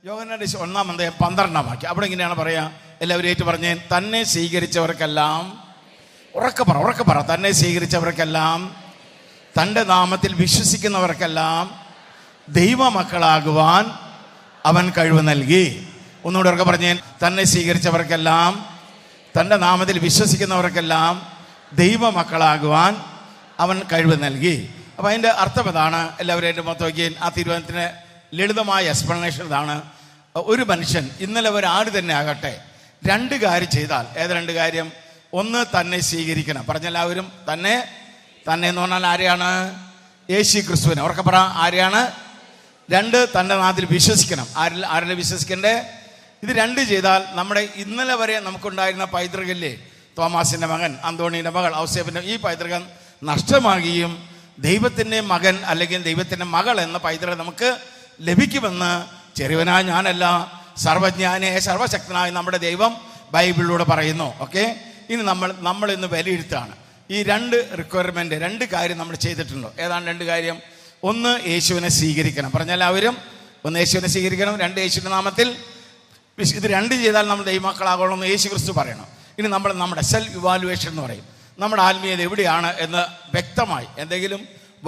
യോഹന്നാന്റെ 1:12 അവിടെ ഇങ്ങനെയാണ് പറയാ, എല്ലാവരും ഏറ്റു പറഞ്ഞേ, തന്നെ സ്വീകരിച്ചവർക്കെല്ലാം, ഉറക്കെ പറ, തന്നെ സ്വീകരിച്ചവർക്കെല്ലാം, തൻ്റെ നാമത്തിൽ വിശ്വസിക്കുന്നവർക്കെല്ലാം ദൈവമക്കളാകുവാൻ അവൻ കഴിവ് നൽകി. ഒന്നുകൂടെ ഉറക്കെ പറഞ്ഞേ, തന്നെ സ്വീകരിച്ചവർക്കെല്ലാം, തൻ്റെ നാമത്തിൽ വിശ്വസിക്കുന്നവർക്കെല്ലാം ദൈവമക്കളാകുവാൻ അവൻ കഴിവ് നൽകി. അപ്പം അതിൻ്റെ അർത്ഥം ഇതാണ്. എല്ലാവരും എൻ്റെ മൊത്തം നോക്കിയാൽ ആ തീരുമാനത്തിന് ലളിതമായ എക്സ്പ്ലനേഷൻ ഇതാണ്. ഒരു മനുഷ്യൻ ഇന്നലെ ഒരാട് തന്നെ ആകട്ടെ, 2 കാര്യം ചെയ്താൽ, ഏത് 2 കാര്യം? ഒന്ന്, തന്നെ സ്വീകരിക്കണം. പറഞ്ഞെല്ലാവരും തന്നെ എന്ന് പറഞ്ഞാൽ ആരെയാണ്? യേശു ക്രിസ്തുവിനെ. ഉറക്കെ പറ, ആരെയാണ്? 2, തൻ്റെ നാമത്തിൽ വിശ്വസിക്കണം. ആരെല്ലാം വിശ്വസിക്കണ്ടേ? ഇത് 2 ചെയ്താൽ നമ്മുടെ ഇന്നലെ വരെ നമുക്കുണ്ടായിരുന്ന പൈതൃകല്ലേ, തോമാസിൻ്റെ മകൻ, അന്തോണീൻ്റെ മകൾ, ഔസേപ്പിൻ്റെ ഈ പൈതൃകം നഷ്ടമാകുകയും ദൈവത്തിൻ്റെ മകൻ അല്ലെങ്കിൽ ദൈവത്തിൻ്റെ മകൾ എന്ന പൈതൃകം നമുക്ക് ലഭിക്കുമെന്ന് ചെറിയവനായ ഞാനല്ല, സർവജ്ഞാനിയായ സർവശക്തനായ നമ്മുടെ ദൈവം ബൈബിളിലൂടെ പറയുന്നു. ഓക്കെ, ഇനി നമ്മൾ ഇന്ന് വിലയിരുത്താണ് ഈ 2 റിക്വയർമെൻറ്റ്, 2 കാര്യം നമ്മൾ ചെയ്തിട്ടുണ്ടോ? ഏതാണ് 2 കാര്യം? ഒന്ന്, യേശുവിനെ സ്വീകരിക്കണം. പറഞ്ഞെല്ലാവരും, ഒന്ന് യേശുവിനെ സ്വീകരിക്കണം, 2 യേശുവിൻ്റെ നാമത്തിൽ. ഇത് 2 ചെയ്താൽ നമ്മൾ ദൈവമക്കളാകണമെന്ന് യേശു ക്രിസ്തു പറയണം. ഇനി നമ്മുടെ സെൽഫ് ഇവാലുവേഷൻ എന്ന് പറയും. നമ്മുടെ ആത്മീയത എവിടെയാണ് എന്ന് വ്യക്തമായി, എന്തെങ്കിലും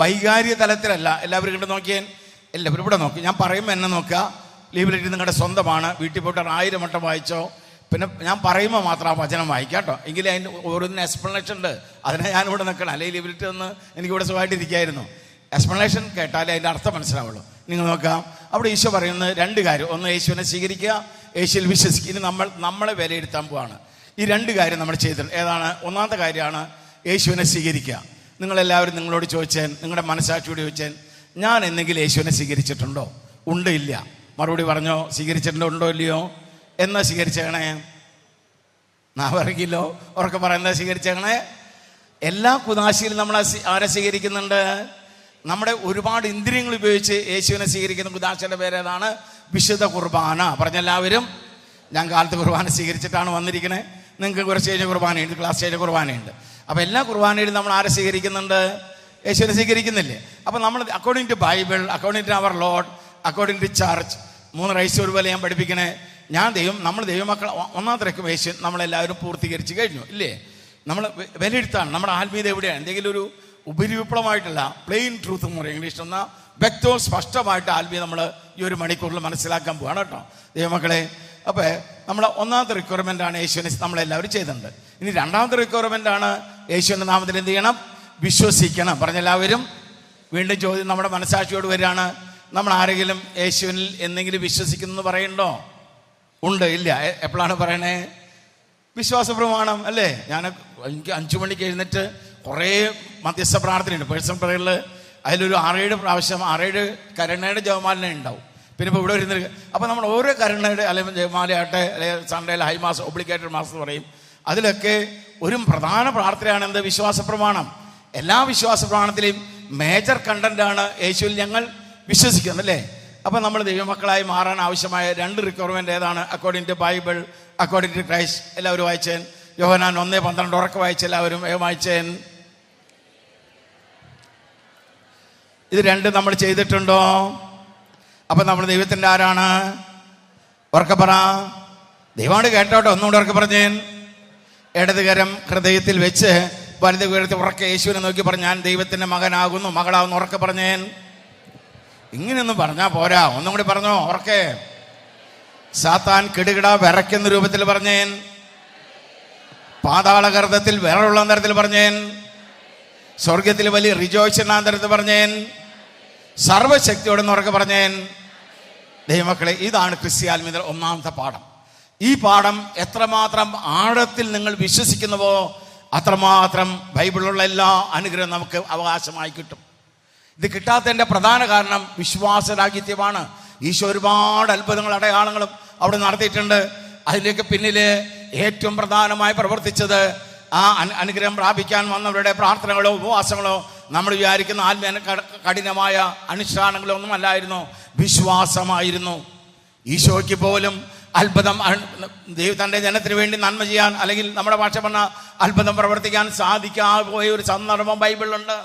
വൈകാരിക തലത്തിലല്ല. എല്ലാവരും ഇങ്ങോട്ട് നോക്കിയാൽ, എല്ലാവരും ഇവിടെ നോക്കി, ഞാൻ പറയുമ്പോൾ എന്നെ നോക്കുക. ലൈബ്രറി നിങ്ങളുടെ സ്വന്തമാണ്, വീട്ടിൽ പോയിട്ട് 1000 വട്ടം വായിച്ചോ. പിന്നെ ഞാൻ പറയുമ്പോൾ മാത്രം ആ വചനം വായിക്കാം കേട്ടോ. എങ്കിലും അതിന് ഓരോന്നിനും എക്സ്പ്ലനേഷൻ ഉണ്ട്. അതിനെ ഞാനിവിടെ നിൽക്കണം, അല്ലെങ്കിൽ ലൈബ്രറി ഒന്ന് എനിക്കിവിടെ സുഖമായിട്ടിരിക്കുകയായിരുന്നു. എക്സ്പ്ലനേഷൻ കേട്ടാലേ അതിൻ്റെ അർത്ഥം മനസ്സിലാവുള്ളൂ. നിങ്ങൾ നോക്കാം, അവിടെ ഈശോ പറയുന്നത് 2 കാര്യം. ഒന്ന്, യേശുവിനെ സ്വീകരിക്കുക, യേശുവിൽ വിശ്വസിക്കുക. ഇനി നമ്മളെ വിലയിരുത്താൻ പോവാണ്. ഈ 2 കാര്യം നമ്മൾ ചെയ്തിട്ടുണ്ട്. ഏതാണ്? ഒന്നാമത്തെ കാര്യമാണ് യേശുവിനെ സ്വീകരിക്കുക. നിങ്ങളെല്ലാവരും നിങ്ങളോട് ചോദിച്ചാൽ, നിങ്ങളുടെ മനസ്സാക്ഷിയോട് ചോദിച്ചാൽ, ഞാൻ എന്തെങ്കിലും യേശുവിനെ സ്വീകരിച്ചിട്ടുണ്ടോ? ഉണ്ട്, ഇല്ല. മറുപടി പറഞ്ഞോ, സ്വീകരിച്ചിട്ടുണ്ടോ, ഉണ്ടോ ഇല്ലയോ? എന്നാ സ്വീകരിച്ചേക്കണേ? നാവറിയില്ലോ, ഉറക്കെ പറയുന്നത് സ്വീകരിച്ചേക്കണേ. എല്ലാ കുദാശയിലും നമ്മൾ ആരെ സ്വീകരിക്കുന്നുണ്ട്? നമ്മുടെ ഒരുപാട് ഇന്ദ്രിയങ്ങൾ ഉപയോഗിച്ച് യേശുവിനെ സ്വീകരിക്കുന്ന കുദാശയുടെ പേരേതാണ്? വിശുദ്ധ കുർബാന. പറഞ്ഞെല്ലാവരും, ഞാൻ കാലത്ത് കുർബാന സ്വീകരിച്ചിട്ടാണ് വന്നിരിക്കുന്നത്. നിങ്ങൾക്ക് കുറച്ച് കഴിഞ്ഞ കുർബാനയുണ്ട്, ക്ലാസ് കഴിഞ്ഞ കുർബാനയുണ്ട്. അപ്പോൾ എല്ലാ കുർബാനയിലും നമ്മൾ ആരെ സ്വീകരിക്കുന്നുണ്ട്? യേശുവിനെ സ്വീകരിക്കുന്നില്ലേ? അപ്പോൾ നമ്മൾ according to Bible, according to our Lord, according to church, 3 rise ഒരുപോലെ ഞാൻ പഠിപ്പിക്കണേ. നമ്മൾ ദൈവമക്കൾ ഒന്നാമത്തെ യേശു നമ്മളെല്ലാവരും പൂർത്തീകരിച്ച് കഴിഞ്ഞു ഇല്ലേ? നമ്മൾ വിലയിരുത്താണ് നമ്മുടെ ആത്മീയത എവിടെയാണ്. എന്തെങ്കിലും ഒരു ഉപരിവിപ്ലവമായിട്ടല്ല, പ്ലെയിൻ ട്രൂത്ത് എന്ന് പറയും ഇംഗ്ലീഷ്. എന്നാൽ വ്യക്തവും സ്പഷ്ടമായിട്ട് ആത്മീയ നമ്മൾ ഈ 1 മണിക്കൂറിൽ മനസ്സിലാക്കാൻ പോവാണ് കേട്ടോ ദൈവമക്കളെ. അപ്പോൾ നമ്മുടെ ഒന്നാമത്തെ റിക്വയർമെൻ്റാണ് യേശുവിനെ നമ്മളെല്ലാവരും ചെയ്തിട്ടുണ്ട്. ഇനി 2ാമത്തെ റിക്വയർമെൻ്റാണ് യേശുവിൻ്റെ നാമത്തിൽ എന്ത് ചെയ്യണം? വിശ്വസിക്കണം. പറഞ്ഞെല്ലാവരും, വീണ്ടും ചോദ്യം നമ്മുടെ മനസ്സാക്ഷിയോട് വരികയാണ്, നമ്മൾ ആരെങ്കിലും യേശുവിനിൽ എന്തെങ്കിലും വിശ്വസിക്കുന്നു പറയുന്നുണ്ടോ? ഉണ്ട്, ഇല്ല. എപ്പോഴാണ് പറയണേ? വിശ്വാസ പ്രമാണം അല്ലേ? എനിക്ക് 5 മണിക്ക് എഴുന്നേറ്റ് കുറേ മധ്യസ്ഥ പ്രാർത്ഥനയുണ്ട്, പേഴ്സണൽ പ്രയറിൽ. അതിലൊരു 6-7 പ്രാവശ്യം 6-7 കരുണയുടെ ജപമാല ഉണ്ടാവും. പിന്നെ ഇപ്പോൾ ഇവിടെ വരുന്നത്, അപ്പോൾ നമ്മൾ ഓരോ കരുണയുടെ അല്ലെങ്കിൽ ജപമാലയാട്ടെ, അല്ലെങ്കിൽ സൺഡേയിലെ ഹൈ മാസ്, ഒബ്ലിഗേറ്റഡ് മാസ് എന്ന് പറയും. അതിലൊക്കെ ഒരു പ്രധാന പ്രാർത്ഥനയാണ് എന്ത്? വിശ്വാസ പ്രമാണം. എല്ലാ വിശ്വാസ പ്രമാണത്തിലെയും മേജർ കണ്ടന്റാണ് യേശുവിൽ ഞങ്ങൾ വിശ്വസിക്കുന്നത് അല്ലേ? അപ്പോൾ നമ്മൾ ദൈവമക്കളായി മാറാൻ ആവശ്യമായ 2 റിക്വയർമെൻറ്റ് ഏതാണ്? According to Bible, according to Christ. എല്ലാവരും വായിച്ചേൻ. യോഹന്നാൻ 1:12 ഉറക്കെ വായിച്ച എല്ലാവരും വായിച്ചേൻ. ഇത് 2 നമ്മൾ ചെയ്തിട്ടുണ്ടോ? അപ്പം നമ്മൾ ദൈവത്തിൻ്റെ ആരാണ്? ഉറക്കെ പറ. ദൈവമാണ് കേട്ടോട്ടെ, ഒന്നുകൂടെ ഉറക്കെ പറഞ്ഞേൻ. ഇടതുകരം ഹൃദയത്തിൽ വെച്ച് വലത് കരത്തിൽ ഉറക്കെ യേശുവിനെ നോക്കി പറഞ്ഞ്, ഞാൻ ദൈവത്തിൻ്റെ മകനാകുന്നു, മകളാകുന്നു. ഉറക്കെ പറഞ്ഞേൻ. ഇങ്ങനെയൊന്നും പറഞ്ഞാൽ പോരാ, ഒന്നും കൂടി പറഞ്ഞോ ഉറക്കെ. സാത്താൻ കിടുകിട വിറയ്ക്കുന്ന രൂപത്തിൽ പറഞ്ഞേൻ. പാതാളഗർത്തത്തിൽ വിറയുള്ള തരത്തിൽ പറഞ്ഞേൻ. സ്വർഗത്തിൽ വലിയ റിജോയ്സ് തരത്തിൽ പറഞ്ഞേൻ. സർവശക്തിയോടെന്ന് ഉറക്കെ പറഞ്ഞേൻ. ദൈവമക്കളെ, ഇതാണ് ക്രിസ്ത്യാനിയുടെ 1ാമത്തെ പാഠം. ഈ പാഠം എത്രമാത്രം ആഴത്തിൽ നിങ്ങൾ വിശ്വസിക്കുന്നുവോ അത്രമാത്രം ബൈബിളിലുള്ള എല്ലാ അനുഗ്രഹവും നമുക്ക് അവകാശമായി കിട്ടും. ഇത് കിട്ടാത്തതിൻ്റെ പ്രധാന കാരണം വിശ്വാസരാഹിത്യമാണ്. ഈശോ ഒരുപാട് അത്ഭുതങ്ങൾ, അടയാളങ്ങളും അവിടെ നടത്തിയിട്ടുണ്ട്. അതിലേക്ക് പിന്നിൽ ഏറ്റവും പ്രധാനമായി പ്രവർത്തിച്ചത് ആ അനുഗ്രഹം പ്രാപിക്കാൻ വന്നവരുടെ പ്രാർത്ഥനകളോ ഉപവാസങ്ങളോ നമ്മൾ വിചാരിക്കുന്ന ആത്മീയ കഠിനമായ അനുഷ്ഠാനങ്ങളോ ഒന്നും അല്ലായിരുന്നു, വിശ്വാസമായിരുന്നു. ഈശോയ്ക്ക് പോലും അത്ഭുതം തൻ്റെ ജനത്തിന് വേണ്ടി നന്മ ചെയ്യാൻ, അല്ലെങ്കിൽ നമ്മുടെ ഭാഷ പറഞ്ഞ അത്ഭുതം പ്രവർത്തിക്കാൻ സാധിക്കാതെ പോയ ഒരു സന്ദർഭം ബൈബിളിലുണ്ട്.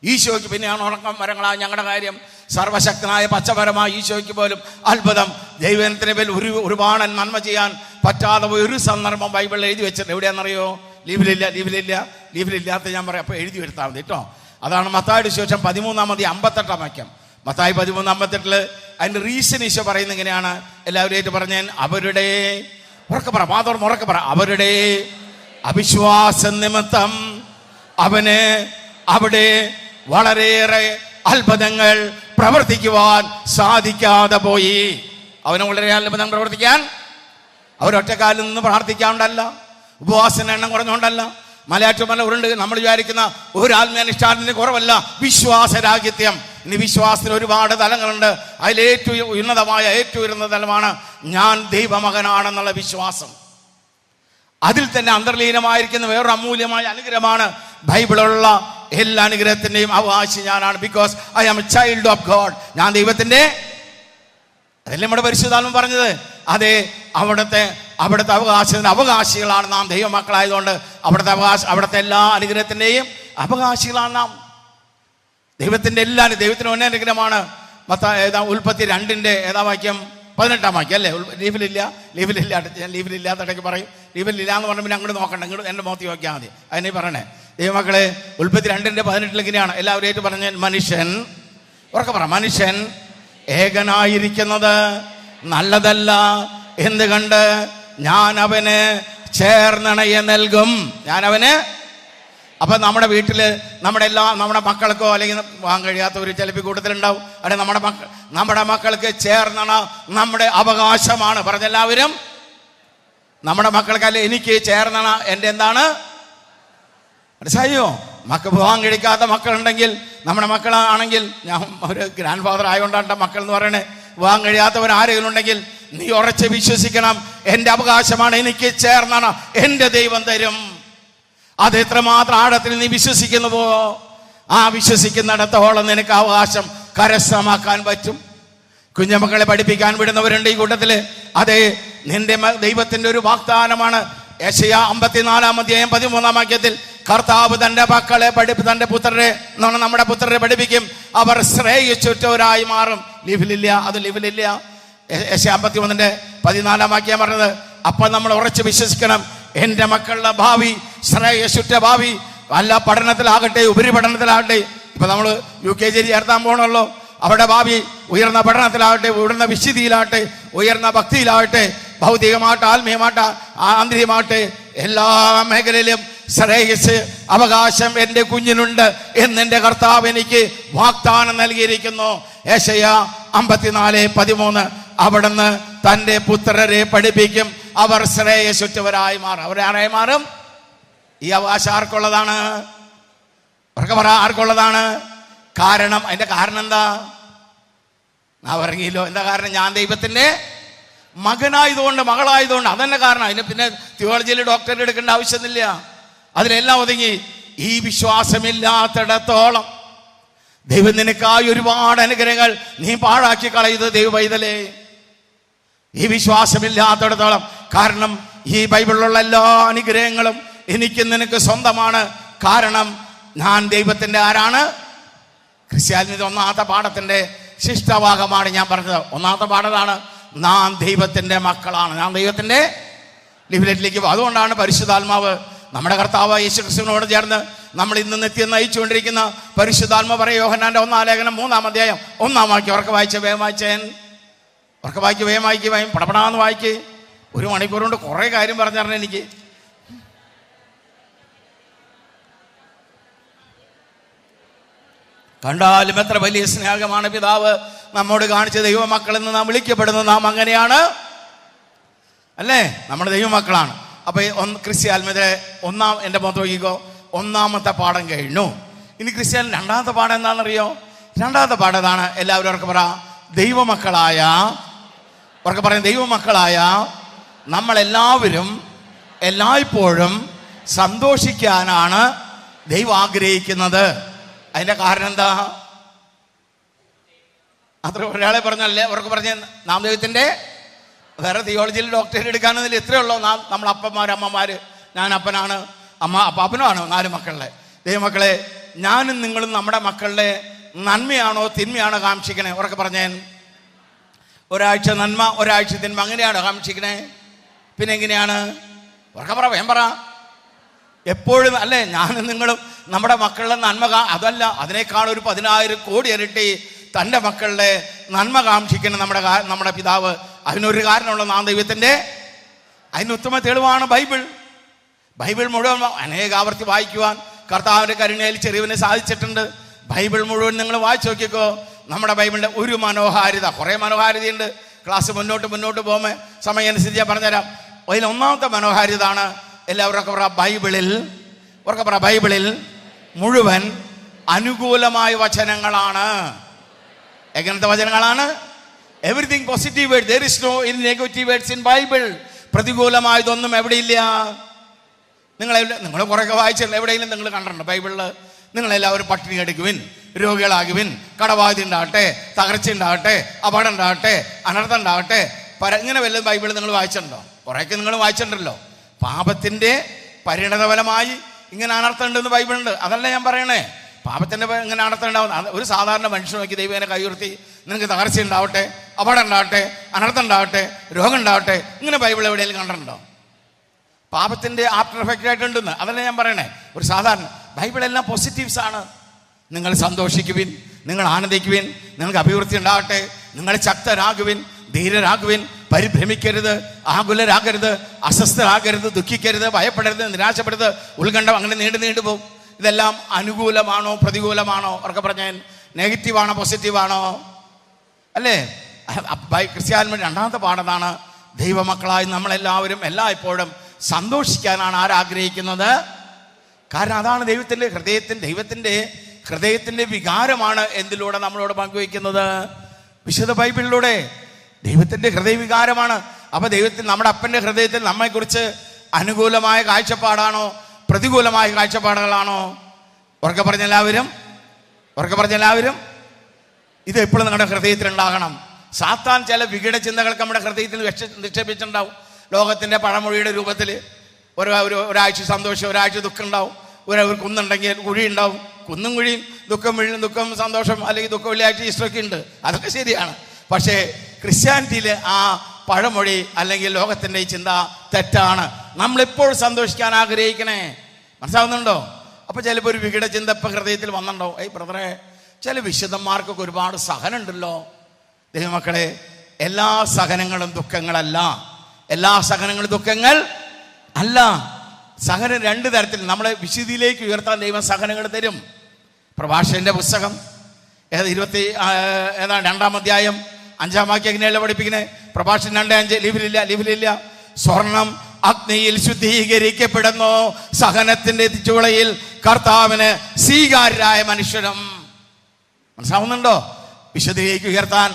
ഈശോയ്ക്ക് പിന്നെയാണ് ഉറക്കം മരങ്ങളായ ഞങ്ങളുടെ കാര്യം. സർവശക്തനായ പച്ചമരമായ ഈശോയ്ക്ക് പോലും അത്ഭുതം ദൈവത്തിന് മേൽ ഒരുപാട് നന്മ ചെയ്യാൻ പറ്റാതെ ഒരു സന്ദർഭം ബൈബിളിൽ എഴുതി വെച്ചിട്ട് എവിടെയാണെന്നറിയോ? ലീവിലില്ലാത്ത ഞാൻ പറയാം, അപ്പോൾ എഴുതി വരുത്താൽ മതി കേട്ടോ. അതാണ് മത്തായിയുടെ സുവിശേഷം 13:58 വാക്യം. മത്തായി 13:58 അതിൻ്റെ റീസൺ ഈശോ പറയുന്നത് ഇങ്ങനെയാണ്. എല്ലാവരും പറഞ്ഞാൽ അവരുടെ ഉറക്കെ പറ, മാതോർന്ന് ഉറക്കെ പറ, അവരുടെ അവിശ്വാസ നിമിത്തം അവന് അവിടെ വളരെയേറെ അത്ഭുതങ്ങൾ പ്രവർത്തിക്കുവാൻ സാധിക്കാതെ പോയി. അവന് വളരെ അത്ഭുതം പ്രവർത്തിക്കാൻ അവരൊറ്റക്കാലിൽ നിന്ന് പ്രാർത്ഥിക്കാണ്ടല്ല, ഉപവാസന എണ്ണം കുറഞ്ഞുകൊണ്ടല്ല, മലയാറ്റമല്ല ഉരുണ്ട് നമ്മൾ വിചാരിക്കുന്ന ഒരു ആത്മീയാനുഷ്ഠാനത്തിന് കുറവല്ല, വിശ്വാസരാഹിത്യം. ഇനി വിശ്വാസത്തിന് ഒരുപാട് തലങ്ങളുണ്ട്. അതിലേറ്റവും ഉന്നതമായ ഏറ്റവും ഉയർന്ന തലമാണ് ഞാൻ ദൈവമകനാണെന്നുള്ള വിശ്വാസം. അതിൽ തന്നെ അന്തർലീനമായിരിക്കുന്ന വേറൊരു അമൂല്യമായ അനുഗ്രഹമാണ് ബൈബിളുള്ള എല്ലാ അനുഗ്രഹത്തിൻ്റെയും അവകാശി ഞാനാണ്. Because I am a child of God. ഞാൻ ദൈവത്തിൻ്റെ, അതല്ലേ നമ്മുടെ പരിശുദ്ധാത്മ പറഞ്ഞത്. അതെ, അവിടുത്തെ അവകാശത്തിന് അവകാശികളാണ് നാം. ദൈവമക്കളായതുകൊണ്ട് അവിടുത്തെ എല്ലാ അനുഗ്രഹത്തിൻ്റെയും അവകാശികളാണ് നാം. ദൈവത്തിൻ്റെ എല്ലാ ദൈവത്തിന് ഒന്നേ അനുഗ്രഹമാണ്. ഉൽപ്പത്തി 2 ഏതാ വാക്യം? 18 വാക്യം അല്ലേ? ലീവിലില്ലാത്തിടയ്ക്ക് പറയും. ലീവിലില്ല എന്ന് പറഞ്ഞാൽ പിന്നെ അങ്ങോട്ട് നോക്കണ്ട, ഇങ്ങോട്ട് എൻ്റെ മുഖത്ത് നോക്കിയാൽ മതി. അതിനെ പറയണേ ദൈവമക്കളെ. ഉൽപ്പത്തി 2:18 ഇങ്ങനെയാണ്. എല്ലാവരും പറഞ്ഞ മനുഷ്യൻ ഉറക്കെ പറ, മനുഷ്യൻ ഏകനായിരിക്കുന്നത് നല്ലതല്ല എന്ന് കണ്ട് ഞാൻ അവന് ചേർന്നണയെ നൽകും. ഞാൻ അവന്. അപ്പം നമ്മുടെ വീട്ടിൽ നമ്മുടെ മക്കൾക്കോ അല്ലെങ്കിൽ വാങ്ങാൻ കഴിയാത്തവർ ചിലപ്പോൾ കൂട്ടത്തിലുണ്ടാവും. അവിടെ നമ്മുടെ മക്കൾക്ക് ചേർന്നണ നമ്മുടെ അവകാശമാണ്. പറഞ്ഞെല്ലാവരും നമ്മുടെ മക്കൾക്കല്ല, എനിക്ക് ചേർന്നണ എൻ്റെ എന്താണ്? മനസ്സിലായോ? വിവാഹം കഴിക്കാത്ത മക്കളുണ്ടെങ്കിൽ, നമ്മുടെ മക്കളാണെങ്കിൽ, ഞാൻ ഒരു ഗ്രാൻഡ് ഫാദർ ആയതുകൊണ്ടാണ് മക്കൾ എന്ന് പറയണേ, വിവാഹം കഴിയാത്തവർ ആരെങ്കിലും ഉണ്ടെങ്കിൽ നീ ഉറച്ച് വിശ്വസിക്കണം, എൻ്റെ അവകാശമാണ്, എനിക്ക് ചേർന്നണ എൻ്റെ ദൈവം തരും. അത് എത്രമാത്രം ആഴത്തിൽ നീ വിശ്വസിക്കുന്നുവോ ആ വിശ്വസിക്കുന്നിടത്തോളം നിനക്ക് അവകാശം കരസ്ഥമാക്കാൻ പറ്റും. കുഞ്ഞുമക്കളെ പഠിപ്പിക്കാൻ വിടുന്നവരുണ്ട് ഈ കൂട്ടത്തില്. അതെ, നിന്റെ ദൈവത്തിന്റെ ഒരു വാഗ്ദാനമാണ്. യെശയ്യാ 54:13 വാക്യത്തിൽ കർത്താവ് തന്റെ മക്കളെ തന്റെ പുത്രരെ, നമ്മുടെ പുത്രരെ പഠിപ്പിക്കും, അവർ ശ്രേയിച്ചുറ്റവരായി മാറും. ലീവിലില്ല, അത് ലീവിലില്ല. യെശയ്യാ 51:14 വാക്യം പറഞ്ഞത്. അപ്പൊ നമ്മൾ ഉറച്ചു വിശ്വസിക്കണം, എൻ്റെ മക്കളുടെ ഭാവി ശ്രേയസുറ്റ ഭാവി. അല്ല പഠനത്തിലാകട്ടെ, ഉപരിപഠനത്തിലാകട്ടെ. ഇപ്പൊ നമ്മൾ UKG ചേർത്താൻ പോകണമല്ലോ. അവിടെ ഭാവി ഉയർന്ന പഠനത്തിലാകട്ടെ, ഉയർന്ന വിശുദ്ധിയിലാകട്ടെ, ഉയർന്ന ഭക്തിയിലാകട്ടെ, ഭൗതികമാകട്ടെ, ആത്മീയമാകട്ടെ, ആന്തരികമാകട്ടെ, എല്ലാ മേഖലയിലും ശ്രേയസ് അവകാശം എൻ്റെ കുഞ്ഞിനുണ്ട് എന്നെൻ്റെ കർത്താവ് എനിക്ക് വാഗ്ദാനം നൽകിയിരിക്കുന്നു. യെശയ്യാ 54:13 അവിടുന്ന് തൻ്റെ പുത്രരെ പഠിപ്പിക്കും, അവർ ശ്രേയസുറ്റവരായി മാറും. അവരാരായി മാറും? ഈ അവകാശം ആർക്കുള്ളതാണ്? അവർക്ക് പറ, ആർക്കുള്ളതാണ്? കാരണം, അതിന്റെ കാരണം എന്താ? പറഞ്ഞല്ലോ എന്താ കാരണം? ഞാൻ ദൈവത്തിന്റെ മകനായതുകൊണ്ട്, മകളായതുകൊണ്ട്, അതന്നെ കാരണം. അതിന് പിന്നെ തിയോളജിയിൽ ഡോക്ടറേറ്റ് എടുക്കേണ്ട ആവശ്യമൊന്നുമില്ല. അതിലെല്ലാം ഒതുങ്ങി. ഈ വിശ്വാസമില്ലാത്തിടത്തോളം ദൈവം നിനക്കായി ഒരുപാട് അനുഗ്രഹങ്ങൾ നീ പാഴാക്കി കളയുന്നത് ദൈവ പൈതലേ. ഈ വിശ്വാസമില്ലാത്തിടത്തോളം. കാരണം ഈ ബൈബിളിലുള്ള എല്ലാ അനുഗ്രഹങ്ങളും എനിക്ക് നിനക്ക് സ്വന്തമാണ്. കാരണം ഞാൻ ദൈവത്തിന്റെ ആരാണ്? ക്രിസ്ത്യാനിയുടെ 1-ാമത്തെ പാഠത്തിന്റെ ശിഷ്ടഭാഗമാണ് ഞാൻ പറഞ്ഞത്. 1-ാമത്തെ പാഠമാണ് നാം ദൈവത്തിന്റെ മക്കളാണ്, നാം ദൈവത്തിന്റെ ലിവിലേക്ക്. അതുകൊണ്ടാണ് പരിശുദ്ധാത്മാവ് നമ്മുടെ കർത്താവ് യേശുക്രിസ്തുവിനോട് ചേർന്ന് നമ്മൾ ഇന്ന് നിത്യം നയിച്ചുകൊണ്ടിരിക്കുന്ന പരിശുദ്ധാത്മ പറയും. യോഹന്നാന്റെ 1-ാം ലേഖനം 3-ാം അധ്യായം 1-ാം വാക്യം ഉറക്കെ വായിച്ച വേഗം വായിച്ചേൻ. ഉറക്കെ വായിക്ക്, വേഗം വായിക്ക്, വേഗം പടപടാന്ന് വായിക്ക്. 1 മണിക്കൂർ കൊണ്ട് കുറെ കാര്യം പറഞ്ഞറിഞ്ഞ എനിക്ക്. കണ്ടാലും എത്ര വലിയ സ്നേഹമാണ് പിതാവ് നമ്മോട് കാണിച്ച. ദൈവമക്കളിൽ നിന്ന് നാം വിളിക്കപ്പെടുന്നത് നാം അങ്ങനെയാണ് അല്ലേ? നമ്മുടെ ദൈവമക്കളാണ്. അപ്പൊ ക്രിസ്ത്യാൽമയുടെ എൻ്റെ മുഖത്ത് നോക്കിക്കോ, 1-ാമത്തെ പാഠം കഴിഞ്ഞു. ഇനി ക്രിസ്ത്യാൻ 2-ാമത്തെ പാഠം എന്താണെന്നറിയോ? 2-ാമത്തെ പാഠം ഇതാണ്. എല്ലാവരും അവർക്ക് പറ, ദൈവമക്കളായ, അവർക്ക് പറയാം, ദൈവമക്കളായ നമ്മളെല്ലാവരും എല്ലായ്പ്പോഴും സന്തോഷിക്കാനാണ് ദൈവം ആഗ്രഹിക്കുന്നത്. അതിന്റെ കാരണം എന്താ? അത്ര ഒരാളെ പറഞ്ഞല്ലേ അവർക്ക് പറഞ്ഞ നാം ദൈവത്തിന്റെ, വേറെ തിയോളജിയിൽ ഡോക്ടറേറ്റ് എടുക്കാനെന്നില്ല, എത്രയേ ഉള്ളൂ. നമ്മൾ അപ്പന്മാർ, അമ്മമാര്, ഞാൻ അപ്പനാണ്, അമ്മ അപ്പനുമാണ് 4 മക്കളുടെ. ദൈവമക്കളെ, ഞാനും നിങ്ങളും നമ്മുടെ മക്കളുടെ നന്മയാണോ തിന്മയാണോ കാക്ഷിക്കണേ? ഉറക്കെ പറഞ്ഞേൻ. ഒരാഴ്ച നന്മ, ഒരാഴ്ച തിന്മ, അങ്ങനെയാണോ കാക്ഷിക്കണേ? പിന്നെ എങ്ങനെയാണ്? ഉറക്കെ പറ, വേം പറ. എപ്പോഴും അല്ലേ ഞാനും നിങ്ങളും നമ്മുടെ മക്കളുടെ നന്മ അതല്ല, അതിനേക്കാൾ ഒരു 10,000 കോടി ഇരട്ടി തൻ്റെ മക്കളുടെ നന്മ കാക്ഷിക്കുന്ന നമ്മുടെ പിതാവ്. അതിനൊരു കാരണമുള്ള നാം ദൈവത്തിൻ്റെ. അതിന് ഉത്തമ തെളിവാണ് ബൈബിൾ. ബൈബിൾ മുഴുവൻ അനേകാവർത്തി വായിക്കുവാൻ കർത്താവിൻ്റെ കരുണയിൽ ചെറിയവനെ സാധിച്ചിട്ടുണ്ട്. ബൈബിൾ മുഴുവൻ നിങ്ങൾ വായിച്ചു നോക്കിക്കോ. നമ്മുടെ ബൈബിളിൻ്റെ ഒരു മനോഹാരിത, കുറേ മനോഹാരിതയുണ്ട്. ക്ലാസ് മുന്നോട്ട് പോകുമ്പോൾ സമയം അനുസരിച്ച് ഞാൻ പറഞ്ഞുതരാം. അതിൽ ഒന്നാമത്തെ മനോഹാരിതാണ് എല്ലാവർക്കും ബൈബിളിൽ മുഴുവൻ അനുകൂലമായ വചനങ്ങളാണ്. എങ്ങനത്തെ വചനങ്ങളാണ്? Everything positive word. there is no negative words in Bible. പ്രതികൂലമായതൊന്നും എവിടെയില്ല. നിങ്ങൾ കുറേയൊക്കെ വായിച്ചിട്ടുണ്ട്, എവിടെയെങ്കിലും നിങ്ങൾ കണ്ടിട്ടുണ്ട് ബൈബിളിൽ? നിങ്ങളെല്ലാവരും പട്ടിണി എടുക്കുവിൻ, രോഗികളാകുവിൻ, കടബാധ്യത ഉണ്ടാകട്ടെ, തകർച്ച ഉണ്ടാകട്ടെ, അപകടം ഉണ്ടാകട്ടെ, അനർത്ഥം ഉണ്ടാകട്ടെ, ഇങ്ങനെ വല്ലതും ബൈബിളിൽ നിങ്ങൾ വായിച്ചിട്ടുണ്ടോ? കുറേയൊക്കെ നിങ്ങൾ വായിച്ചിട്ടുണ്ടല്ലോ. പാപത്തിൻ്റെ പരിണതഫലമായി ഇങ്ങനെ അനർത്ഥം ഉണ്ടെന്ന് ബൈബിളുണ്ട്. അതല്ല ഞാൻ പറയണേ. പാപത്തിൻ്റെ ഇങ്ങനെ അനർത്ഥം ഉണ്ടാവുന്ന ഒരു സാധാരണ മനുഷ്യൻ നോക്കി ദൈവം എന്നെ കൈയുയർത്തി നിനക്ക് തകർച്ച ഉണ്ടാവട്ടെ, അപകടം ഉണ്ടാവട്ടെ, അനർത്ഥം ഉണ്ടാവട്ടെ, രോഗം ഉണ്ടാവട്ടെ, ഇങ്ങനെ ബൈബിൾ എവിടെയെങ്കിലും കണ്ടിട്ടുണ്ടോ? പാപത്തിൻ്റെ ആഫ്റ്റർ എഫക്റ്റ് ആയിട്ടുണ്ടെന്ന് അതല്ല ഞാൻ പറയണേ. ഒരു സാധാരണ ബൈബിളെല്ലാം പോസിറ്റീവ്സ് ആണ്. നിങ്ങൾ സന്തോഷിക്കുവിൻ, നിങ്ങൾ ആനന്ദിക്കുവിൻ, നിങ്ങൾക്ക് അഭിവൃദ്ധി ഉണ്ടാകട്ടെ, നിങ്ങൾ ശക്തരാകുവിൻ, ധീരരാകുവിൻ, പരിഭ്രമിക്കരുത്, ആകുലരാകരുത്, അസ്വസ്ഥരാകരുത്, ദുഃഖിക്കരുത്, ഭയപ്പെടരുത്, നിരാശപ്പെടരുത്, ഉത്കണ്ഠം, അങ്ങനെ നീണ്ടു പോകും. ഇതെല്ലാം അനുകൂലമാണോ പ്രതികൂലമാണോ? അവർക്ക് പറഞ്ഞാൽ നെഗറ്റീവാണോ പോസിറ്റീവാണോ? അല്ലേ? ക്രിസ്ത്യാനിയുടെ രണ്ടാമത്തെ പാഠമാണ് ദൈവമക്കളായി നമ്മളെല്ലാവരും എല്ലായ്പ്പോഴും സന്തോഷിക്കാനാണ് ആരാഗ്രഹിക്കുന്നത്. കാരണം അതാണ് ദൈവത്തിൻ്റെ ഹൃദയത്തിൻ്റെ വികാരമാണ് എന്തിലൂടെ നമ്മളോട് പങ്കുവയ്ക്കുന്നത്? വിശുദ്ധ ബൈബിളിലൂടെ. ദൈവത്തിൻ്റെ ഹൃദയവികാരമാണ്. അപ്പോൾ നമ്മുടെ അപ്പൻ്റെ ഹൃദയത്തിൽ നമ്മെക്കുറിച്ച് അനുകൂലമായ കാഴ്ചപ്പാടാണോ പ്രതികൂലമായ കാഴ്ചപ്പാടുകളാണോ? ഉറക്കെ പറഞ്ഞ എല്ലാവരും ഇത് എപ്പോഴും നിങ്ങളുടെ ഹൃദയത്തിൽ ഉണ്ടാകണം. സാത്താൻ ചില വികട ചിന്തകൾക്ക് നമ്മുടെ ഹൃദയത്തിൽ നിക്ഷേപിച്ചിട്ടുണ്ടാവും. ലോകത്തിൻ്റെ പഴമൊഴിയുടെ രൂപത്തിൽ ഒരാഴ്ച സന്തോഷം, ഒരാഴ്ച ദുഃഖം ഉണ്ടാവും. ഒരു കുന്നുണ്ടെങ്കിൽ കുഴി ഉണ്ടാവും. കുന്നും കുഴിയും ദുഃഖം സന്തോഷം, അല്ലെങ്കിൽ ദുഃഖം വെള്ളിയാഴ്ച ഈസ്റ്ററൊക്കെ ഉണ്ട്. അതൊക്കെ ശരിയാണ്. പക്ഷേ ക്രിസ്ത്യാനിറ്റിയിൽ ആ പഴമൊഴി അല്ലെങ്കിൽ ലോകത്തിൻ്റെ ഈ ചിന്ത തെറ്റാണ്. നമ്മളെപ്പോഴും സന്തോഷിക്കാൻ ആഗ്രഹിക്കണേ. മനസ്സിലാവുന്നുണ്ടോ? അപ്പോൾ ചിലപ്പോൾ ഒരു വികട ചിന്ത ഇപ്പം ഹൃദയത്തിൽ വന്നിട്ടുണ്ടോ? ബ്രദറെ, ചില വിശുദ്ധന്മാർക്കൊക്കെ ഒരുപാട് സഹനമുണ്ടല്ലോ. ദൈവമക്കളെ, എല്ലാ സഹനങ്ങളും ദുഃഖങ്ങളല്ല. എല്ലാ സഹനങ്ങളും ദുഃഖങ്ങൾ അല്ല. സഹനം രണ്ട് തരത്തിൽ. നമ്മളെ വിശുദ്ധിയിലേക്ക് ഉയർത്താൻ ദൈവം സഹനങ്ങൾ തരും. പ്രഭാഷകന്റെ പുസ്തകം 2-ാം അധ്യായം 5-ാം വാക്യം എങ്ങനെയല്ല പഠിപ്പിക്കണേ? പ്രഭാഷകൻ 2:5 ലിവിലില്ല. സ്വർണം അഗ്നിയിൽ ശുദ്ധീകരിക്കപ്പെടുന്നു, സഹനത്തിന്റെ ചുവളയിൽ കർത്താവിന് സ്വീകാര്യരായ മനുഷ്യരും. മനസ്സിലാവുന്നുണ്ടോ? വിശുദ്ധിയിലേക്ക് ഉയർത്താൻ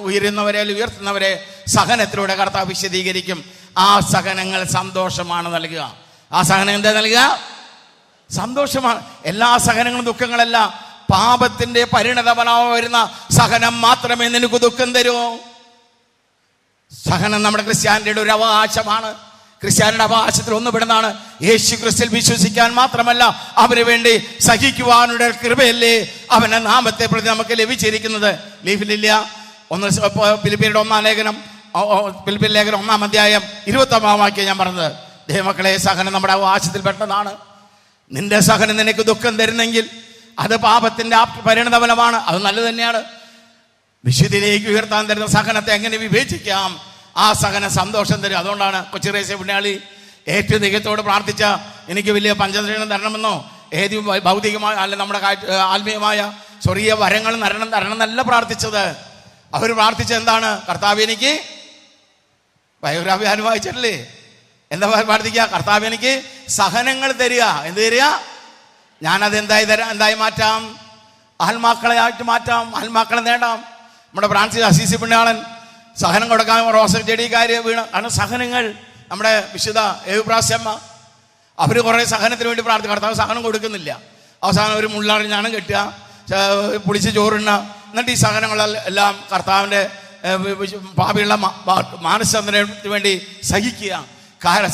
ഉയർത്തുന്നവരെ സഹനത്തിലൂടെ കർത്താവ് വിശദീകരിക്കും. ആ സഹനങ്ങൾ സന്തോഷമാണ് നൽകുക. ആ സഹനം എന്താ നൽകുക? സന്തോഷമാണ്. എല്ലാ സഹനങ്ങളും ദുഃഖങ്ങളല്ല. പാപത്തിന്റെ പരിണതഫലമായി വരുന്ന സഹനം മാത്രമേ നിനക്ക് ദുഃഖം തരൂ. സഹനം നമ്മുടെ ക്രിസ്ത്യാനിയുടെ ഒരു അവകാശമാണ്. ക്രിസ്ത്യാനിയുടെ അവകാശത്തിൽ ഒന്നുപെടുന്നതാണ്. യേശു ക്രിസ്തുവിൽ വിശ്വസിക്കാൻ മാത്രമല്ല, അവന് വേണ്ടി സഹിക്കുവാനുള്ള കൃപയല്ലേ അവന്റെ നാമത്തെ പ്രതി നമുക്ക് ലഭിച്ചിരിക്കുന്നത്. ലീഫിലില്ല. ഫിലിപ്പിയരുടെ 1-ാം ലേഖനം 1-ാം അധ്യായം 20-ാം വാക്യം ഞാൻ പറഞ്ഞത്. ദൈവമക്കളെ, സഹനം നമ്മുടെ അവകാശത്തിൽ പെട്ടതാണ്. നിന്റെ സഹനം നിനക്ക് ദുഃഖം തരുന്നെങ്കിൽ അത് പാപത്തിന്റെ പരിണതഫലമാണ്. അത് നല്ലത് തന്നെയാണ്. വിശുദ്ധിയിലേക്ക് ഉയർത്താൻ തരുന്ന സഹനത്തെ എങ്ങനെ വിവേചിക്കാം? ആ സഹനം സന്തോഷം തരും. അതുകൊണ്ടാണ് കൊച്ചിറേസ്യ പുണ്യാളി ഏറ്റവും ദൈവത്തോട് പ്രാർത്ഥിച്ച, എനിക്ക് വലിയ പഞ്ചദർശനം തരണമെന്നോ ഏത് ഭൗതികമായ അല്ല നമ്മുടെ ആത്മീയമായ സ്വർഗീയ വരങ്ങൾ തരണം എന്നല്ല പ്രാർത്ഥിച്ചത്. അവർ പ്രാർത്ഥിച്ചത് എന്താണ്? കർത്താവ് എനിക്ക് ബയോഗ്രാഫി അനുഭവിച്ചിട്ടില്ലേ? എന്താ പ്രാർത്ഥിക്കുക? കർത്താവ് എനിക്ക് സഹനങ്ങൾ തരിക. എന്ത് തരിക? ഞാനത് എന്തായി മാറ്റാം? ആത്മാക്കളെ ആയിട്ട് മാറ്റാം, ആത്മാക്കളെ നേടാം. നമ്മുടെ ഫ്രാൻസിസ് അസീസി പുണ്യാളൻ സഹനം കൊടുക്കാൻ റോസൽ ചെടിക്കാര് വീണ്. കാരണം സഹനങ്ങൾ നമ്മുടെ വിശുദ്ധ ഏവുപ്രാസ്യമ്മ അവർ കുറേ സഹനത്തിന് വേണ്ടി പ്രാർത്ഥിക്കും. കർത്താവ് സഹനം കൊടുക്കുന്നില്ല. അവസാനം ഒരു മുള്ളറിഞ്ഞാണ് കെട്ടുക, പുളിച്ച് ചോറുണ്ണ. എന്നിട്ട് ഈ സഹനങ്ങളെല്ലാം കർത്താവിൻ്റെ പാപിയുള്ള മാനസാന്തരത്തിന് വേണ്ടി സഹിക്കുക,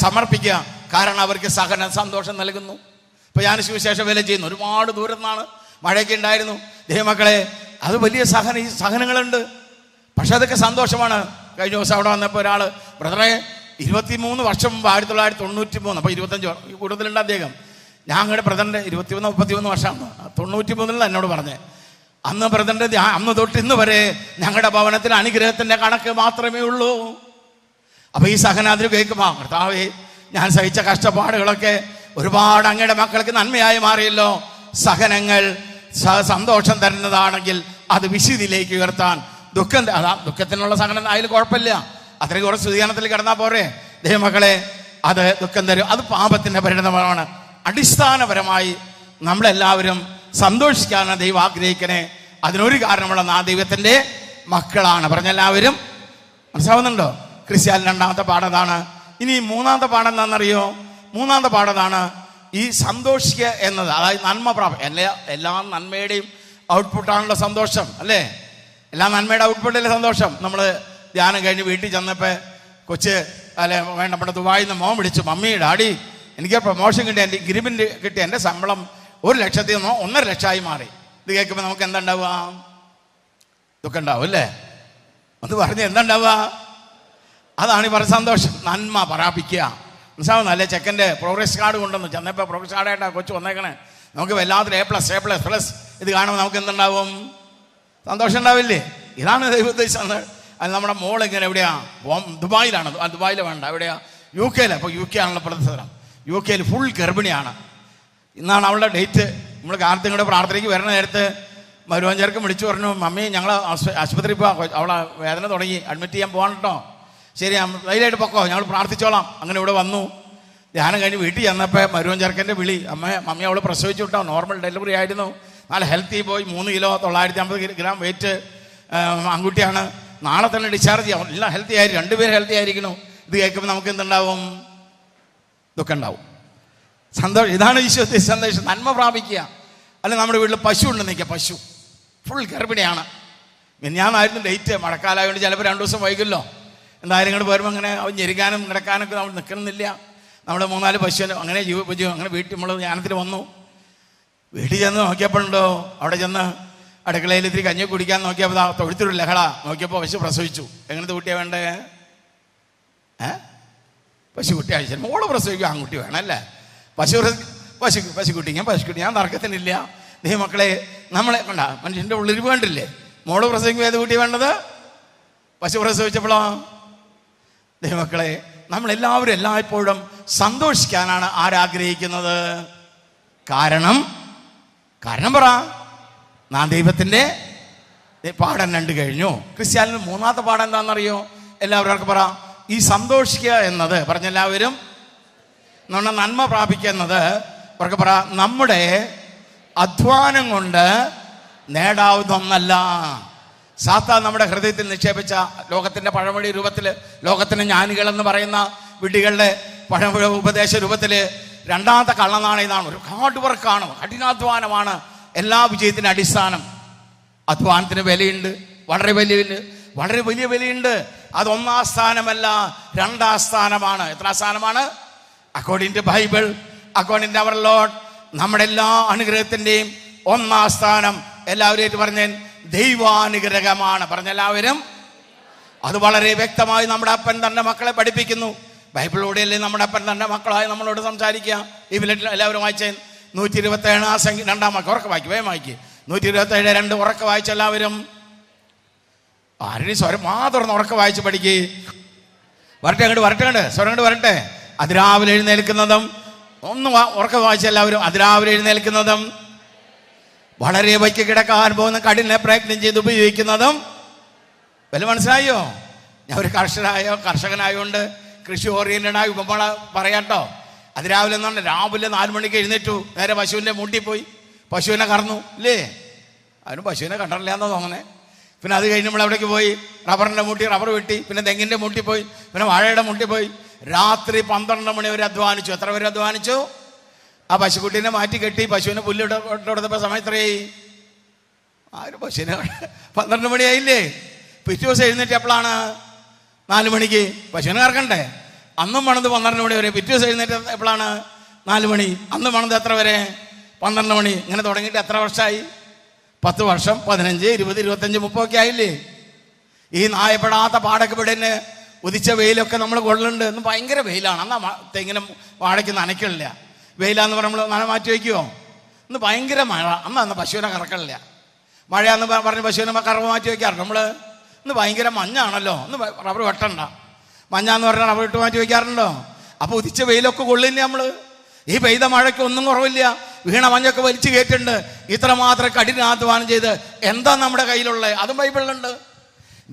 സമർപ്പിക്കുക. കാരണം അവർക്ക് സഹനം സന്തോഷം നൽകുന്നു. ഇപ്പോൾ ഞാൻ സുവിശേഷ വേല ചെയ്യുന്നു, ഒരുപാട് ദൂരത്തു നിന്നാണ്, മഴയൊക്കെ ഉണ്ടായിരുന്നു. ദൈവമക്കളെ, അത് വലിയ സഹനങ്ങളുണ്ട്. പക്ഷെ അതൊക്കെ സന്തോഷമാണ്. കഴിഞ്ഞ ദിവസം അവിടെ വന്നപ്പോൾ ഒരാൾ, ബ്രദറെ 23 വർഷം മുമ്പ് 1993, അപ്പോൾ 25 കൂടുതലുണ്ട് അദ്ദേഹം. ഞങ്ങളുടെ ബ്രദറിൻ്റെ 21-31 വർഷമാണ്, 93 എന്നോട് പറഞ്ഞേ. അന്ന് ബ്രദറിൻ്റെ അന്ന് തൊട്ട് ഇന്ന് വരെ ഞങ്ങളുടെ ഭവനത്തിൽ അനുഗ്രഹത്തിൻ്റെ കണക്ക് മാത്രമേ ഉള്ളൂ. അപ്പോൾ ഈ സഹനാതിൽ കേൾക്കുമ്പോൾ, കർത്താവേ, ഞാൻ സഹിച്ച കഷ്ടപ്പാടുകളൊക്കെ ഒരുപാട് അങ്ങയുടെ മക്കൾക്ക് നന്മയായി മാറിയല്ലോ. സഹനങ്ങൾ സന്തോഷം തരുന്നതാണെങ്കിൽ അത് വിശുദ്ധിയിലേക്ക് ഉയർത്താൻ ദുഃഖത്തിനുള്ള സഹനം അതിൽ കുഴപ്പമില്ല, അത്രയും കുറച്ച് സ്തുതിഗാനത്തിൽ കിടന്നാൽ പോരെ. ദൈവമക്കളെ, അത് ദുഃഖം തരും, അത് പാപത്തിൻ്റെ പരിണതമാണ്. അടിസ്ഥാനപരമായി നമ്മളെല്ലാവരും സന്തോഷിക്കാനാണ് ദൈവം ആഗ്രഹിക്കണേ. അതിനൊരു കാരണമുള്ള ആ ദൈവത്തിൻ്റെ മക്കളാണ്. പറഞ്ഞെല്ലാവരും മനസ്സിലാവുന്നുണ്ടോ? ക്രിസ്ത്യാനി രണ്ടാമത്തെ പാഠതാണ്. ഇനി മൂന്നാമത്തെ പാഠം എന്താണെന്നറിയോ? മൂന്നാമത്തെ പാഠമാണ് ഈ സന്തോഷിക്കുക എന്നത്. അതായത് നന്മ എല്ലാ നന്മയുടെയും ഔട്ട്പുട്ടാണല്ലോ സന്തോഷം, അല്ലേ? എല്ലാ നന്മയുടെ ഔട്ട്പുട്ടിലെ സന്തോഷം. നമ്മൾ ധ്യാനം കഴിഞ്ഞ് വീട്ടിൽ ചെന്നപ്പോൾ കൊച്ച് വേണ്ടപ്പെട്ട ദുബായിൽ നിന്ന് മോൻ വിളിച്ചു, മമ്മി ഡാഡി എനിക്ക് പ്രൊമോഷൻ കിട്ടി, എൻ്റെ ഇൻക്രിമെൻ്റ് കിട്ടി, എൻ്റെ ശമ്പളം 1,00,000 നിന്ന് 1,50,000 മാറി. ഇത് കേൾക്കുമ്പോൾ നമുക്ക് എന്താ ഉണ്ടാവുക? ദുഃഖം ഉണ്ടാവും, അല്ലേ? ഒന്ന് പറഞ്ഞ് എന്താ ഉണ്ടാവുക? അതാണ് ഈ പറഞ്ഞ സന്തോഷം, നന്മ പ്രാപിക്കുക. മനസ്സിലാവുന്ന അല്ലേ? ചെക്കൻ്റെ പ്രോഗ്രസ് കാർഡ് കൊണ്ടുവന്നു, ചെന്നപ്പോൾ പ്രോഗ്രസ് കാർഡായിട്ടാണ് കൊച്ചു വന്നേക്കണേ. നമുക്ക് വല്ലാത്തൊരു A+, ഇത് കാണുമ്പോൾ നമുക്ക് എന്തുണ്ടാവും? സന്തോഷം ഉണ്ടാവില്ലേ? ഇതാണ് ദൈവോദ്ദേശം. അത് നമ്മുടെ മോൾ ഇങ്ങനെ എവിടെയാ? ദുബായിലാണ്. ദുബായിൽ വേണ്ട, എവിടെയാ? UK. അപ്പോൾ UK ആണല്ലോ പ്രതിസ്ഥലം. UK ഫുൾ ഗർഭിണിയാണ്. ഇന്നാണ് അവളുടെ ഡേറ്റ്. നമ്മൾ കാലത്തിങ്ങോട്ട് പ്രാർത്ഥനയ്ക്ക് വരുന്ന നേരത്ത് മരുവഞ്ചേർക്കും വിളിച്ചു പറഞ്ഞു, മമ്മി ഞങ്ങൾ ആശുപത്രിയിൽ പോവാം, അവളെ വേദന തുടങ്ങി, അഡ്മിറ്റ് ചെയ്യാൻ പോകാൻ കേട്ടോ. ശരി, ധൈര്യമായിട്ട് പൊക്കോ, ഞങ്ങൾ പ്രാർത്ഥിച്ചോളാം. അങ്ങനെ ഇവിടെ വന്നു. ധ്യാനം കഴിഞ്ഞ് വീട്ടിൽ ചെന്നപ്പോൾ മരുവഞ്ചേർക്കൻ്റെ വിളി, മമ്മി അവൾ പ്രസവിച്ചു വിട്ടോ, നോർമൽ ഡെലിവറി ആയിരുന്നു, നല്ല ഹെൽത്തി പോയി, 3 കിലോ 950 ഗ്രാം വെയിറ്റ് ആൺകുട്ടിയാണ്, നാളെ തന്നെ ഡിസ്ചാർജ് ചെയ്യാം, എല്ലാം ഹെൽത്തി ആയി, 2 പേര് ഹെൽത്തി ആയിരിക്കണം. ഇത് കേൾക്കുമ്പോൾ നമുക്ക് എന്തുണ്ടാവും? ദുഃഖം ഉണ്ടാവും. സന്തോഷം. ഇതാണ് ഈശോയുടെ സന്ദേശം, നന്മ പ്രാപിക്കുക. അല്ല, നമ്മുടെ വീട്ടിൽ പശു ഉണ്ടെന്ന് നിൽക്കുക, പശു ഫുൾ ഗർഭിണിയാണ്. ഞാനായിരുന്നു ഡേറ്റ്, മഴക്കാലമായതുകൊണ്ട് ചിലപ്പോൾ 2 ദിവസം വൈകുമല്ലോ. എന്തായാലും ഇങ്ങോട്ട് വരുമ്പോൾ അങ്ങനെ ഞെരുക്കാനും കിടക്കാനൊക്കെ നമ്മൾ നിൽക്കണമെന്നില്ല. നമ്മൾ 3-4 പശു അങ്ങനെ അങ്ങനെ വീട്ടിൽ നമ്മൾ ധ്യാനത്തിൽ വന്നു. വീട്ടിൽ ചെന്ന് നോക്കിയപ്പോഴുണ്ടോ, അവിടെ ചെന്ന് അടുക്കളയിൽ ഇത്തിരി കഞ്ഞി കുടിക്കാൻ നോക്കിയപ്പോൾ തൊഴുത്തൊരു ലഹള. നോക്കിയപ്പോൾ പശു പ്രസവിച്ചു. എങ്ങനത്തെ കുട്ടിയാണ് വേണ്ടേ? പശുക്കുട്ടി അയച്ചു. മോള് പ്രസവിക്കും, ആൺകുട്ടി വേണമല്ലേ? പശുക്കുട്ടി ഞാൻ തർക്കത്തിനില്ല. ദൈവമക്കളെ, നമ്മളെ കൊണ്ടാ മനുഷ്യൻ്റെ ഉള്ളിൽ വേണ്ടില്ലേ? മോള് പ്രസവിക്കും, ഏത് കുട്ടി വേണ്ടത്? പശു പ്രസവിച്ചപ്പോഴോ? ദൈവമക്കളെ, നമ്മളെല്ലാവരും എല്ലായ്പ്പോഴും സന്തോഷിക്കാനാണ് ആരാഗ്രഹിക്കുന്നത്. കാരണം പറ. നാം ദൈവത്തിൻ്റെ പാഠം 2 കഴിഞ്ഞു. ക്രിസ്ത്യാനിന് മൂന്നാമത്തെ പാഠം എന്താണെന്നറിയോ? എല്ലാവരും പറ. ഈ സന്തോഷിക്കുക എന്നത് പറഞ്ഞെല്ലാവരും നമ്മുടെ നന്മ പ്രാപിക്കുന്നത് അവർക്ക് പറ, നമ്മുടെ അധ്വാനം കൊണ്ട് നേടാവുന്ന ഒന്നല്ല. സാത്താൻ നമ്മുടെ ഹൃദയത്തിൽ നിക്ഷേപിച്ച ലോകത്തിൻ്റെ പഴമൊഴി രൂപത്തിൽ, ലോകത്തിൻ്റെ ജ്ഞാനികളെന്ന് പറയുന്ന വിഡ്ഢികളുടെ പഴമൊഴി ഉപദേശ രൂപത്തിൽ രണ്ടാമത്തെ കള്ളനാണയതാണ്. ഒരു ഹാർഡ് വർക്കാണ്, കഠിനാധ്വാനമാണ് എല്ലാ വിജയത്തിൻ്റെ അടിസ്ഥാനം. അധ്വാനത്തിന് വിലയുണ്ട്, വളരെ വലിയ വിലയുണ്ട്. അത് 1ാം സ്ഥാനമല്ല, 2ാം സ്ഥാനമാണ്. എത്രാം സ്ഥാനമാണ്? According to Bible, according to our Lord, നമ്മുടെ എല്ലാ അനുഗ്രഹത്തിൻ്റെയും 1ാം സ്ഥാനം. എല്ലാവരും പറഞ്ഞ ദൈവാനുഗ്രഹമാണ്. പറഞ്ഞെല്ലാവരും അത് വളരെ വ്യക്തമായി നമ്മുടെ അപ്പൻ തൻ്റെ മക്കളെ പഠിപ്പിക്കുന്നു. ബൈബിളിലൂടെയല്ലേ നമ്മുടെ അപ്പൻ തൻ്റെ മക്കളായി നമ്മളോട് സംസാരിക്കുക. ഈ ബുള്ളറ്റിൽ എല്ലാവരും വായിച്ചേ. 127 ആ സംഖ്യ 2-ാം വാക്യം ഉറക്കെ വായിക്കും, വേഗം വായിക്കും. 127:2 ഉറക്കെ വായിച്ച എല്ലാവരും. ആരുടെ സ്വരം മാത്രം ഉറക്കെ വായിച്ച് പഠിക്കേ. വരട്ടെ സ്വരം കൊണ്ട് വരട്ടെ. അതിരാവിലെ എഴുന്നേൽക്കുന്നതും ഒന്ന് ഉറക്കെ വായിച്ച എല്ലാവരും. അതിരാവിലെ എഴുന്നേൽക്കുന്നതും വളരെ വൈക്ക് കിടക്കാൻ പോകുന്ന കഠിന പ്രയത്നം ചെയ്ത് ഉപയോഗിക്കുന്നതും. വല്ല മനസ്സിലായോ? ഞാൻ ഒരു കർഷകനായതുകൊണ്ട് കൃഷി ഓറിയന്റഡായി ഉപമ പറയാട്ടോ. അതിരാവിലെ എന്നാണ്, രാവിലെ 4 മണിക്ക് എഴുന്നേറ്റു, നേരെ പശുവിൻ്റെ മൂട്ടിൽ പോയി പശുവിനെ കറന്നു ഇല്ലേ? അതിന് പശുവിനെ കണ്ടില്ല എന്നാ തോന്നണേ. പിന്നെ അത് കഴിഞ്ഞ് നമ്മൾ എവിടേക്ക് പോയി? റബ്ബറിൻ്റെ മൂട്ടി റബ്ബർ വെട്ടി, പിന്നെ തെങ്ങിൻ്റെ മൂട്ടി പോയി, പിന്നെ വാഴയുടെ മൂട്ടി പോയി. രാത്രി 12 മണി വരെ അധ്വാനിച്ചു. എത്ര പേര് അധ്വാനിച്ചു? ആ പശുക്കുട്ടീനെ മാറ്റി കെട്ടി പശുവിനെ പുല്ലിട്ട് കൊടുത്തപ്പോൾ സമയം എത്രയായി? പശുവിനെ 12 മണിയായില്ലേ? പിറ്റേ ദിവസം എഴുന്നേറ്റ് എപ്പോഴാണ്? 4 മണിക്ക്. പശുവിനെ കറക്കണ്ടേ? അന്നും പണത് 12 മണി വരെ. പിറ്റേ ദിവസം എഴുന്നേറ്റ് എപ്പോഴാണ്? 4 മണി. അന്ന് പണിത് എത്ര വരെ? 12 മണി. ഇങ്ങനെ തുടങ്ങിയിട്ട് എത്ര വർഷമായി? 10 വർഷം, 15, 20, 25, 30 ഒക്കെ ആയില്ലേ? ഈ നായപ്പെടാത്ത പാടൊക്കെ ഇവിടെ ഉദിച്ച വെയിലൊക്കെ നമ്മൾ കൊള്ളുന്നുണ്ട്. ഇന്ന് ഭയങ്കര വെയിലാണ്. എന്നാൽ തെങ്ങിനും വാഴയ്ക്ക് നനയ്ക്കണില്ല. വെയിലാന്ന് പറയുമ്പോൾ നന മാറ്റി വയ്ക്കുമോ? ഇന്ന് ഭയങ്കര മഴ. അന്ന് പശുവിനെ കറക്കണില്ല. മഴയാന്ന് പറഞ്ഞ് പശുവിനെ കറവ് മാറ്റി വയ്ക്കാറുണ്ട് നമ്മൾ. ഇന്ന് ഭയങ്കര മഞ്ഞാണല്ലോ. ഇന്ന് റബ്ബർ വെട്ടണ്ട. മഞ്ഞാന്ന് പറഞ്ഞാൽ റബ്ബർ ഇട്ട് മാറ്റി വയ്ക്കാറുണ്ടോ? അപ്പോൾ ഉദിച്ച വെയിലൊക്കെ കൊള്ളില്ല നമ്മൾ. ഈ പെയ്ത മഴയ്ക്ക് ഒന്നും കുറവില്ല. വീണ മഞ്ഞൊക്കെ വലിച്ചു കയറ്റുണ്ട്. ഇത്രമാത്രം കഠിനാധ്വാനം ചെയ്ത് എന്താ നമ്മുടെ കയ്യിലുള്ളത്? അതും ബൈബിളിലുണ്ട്.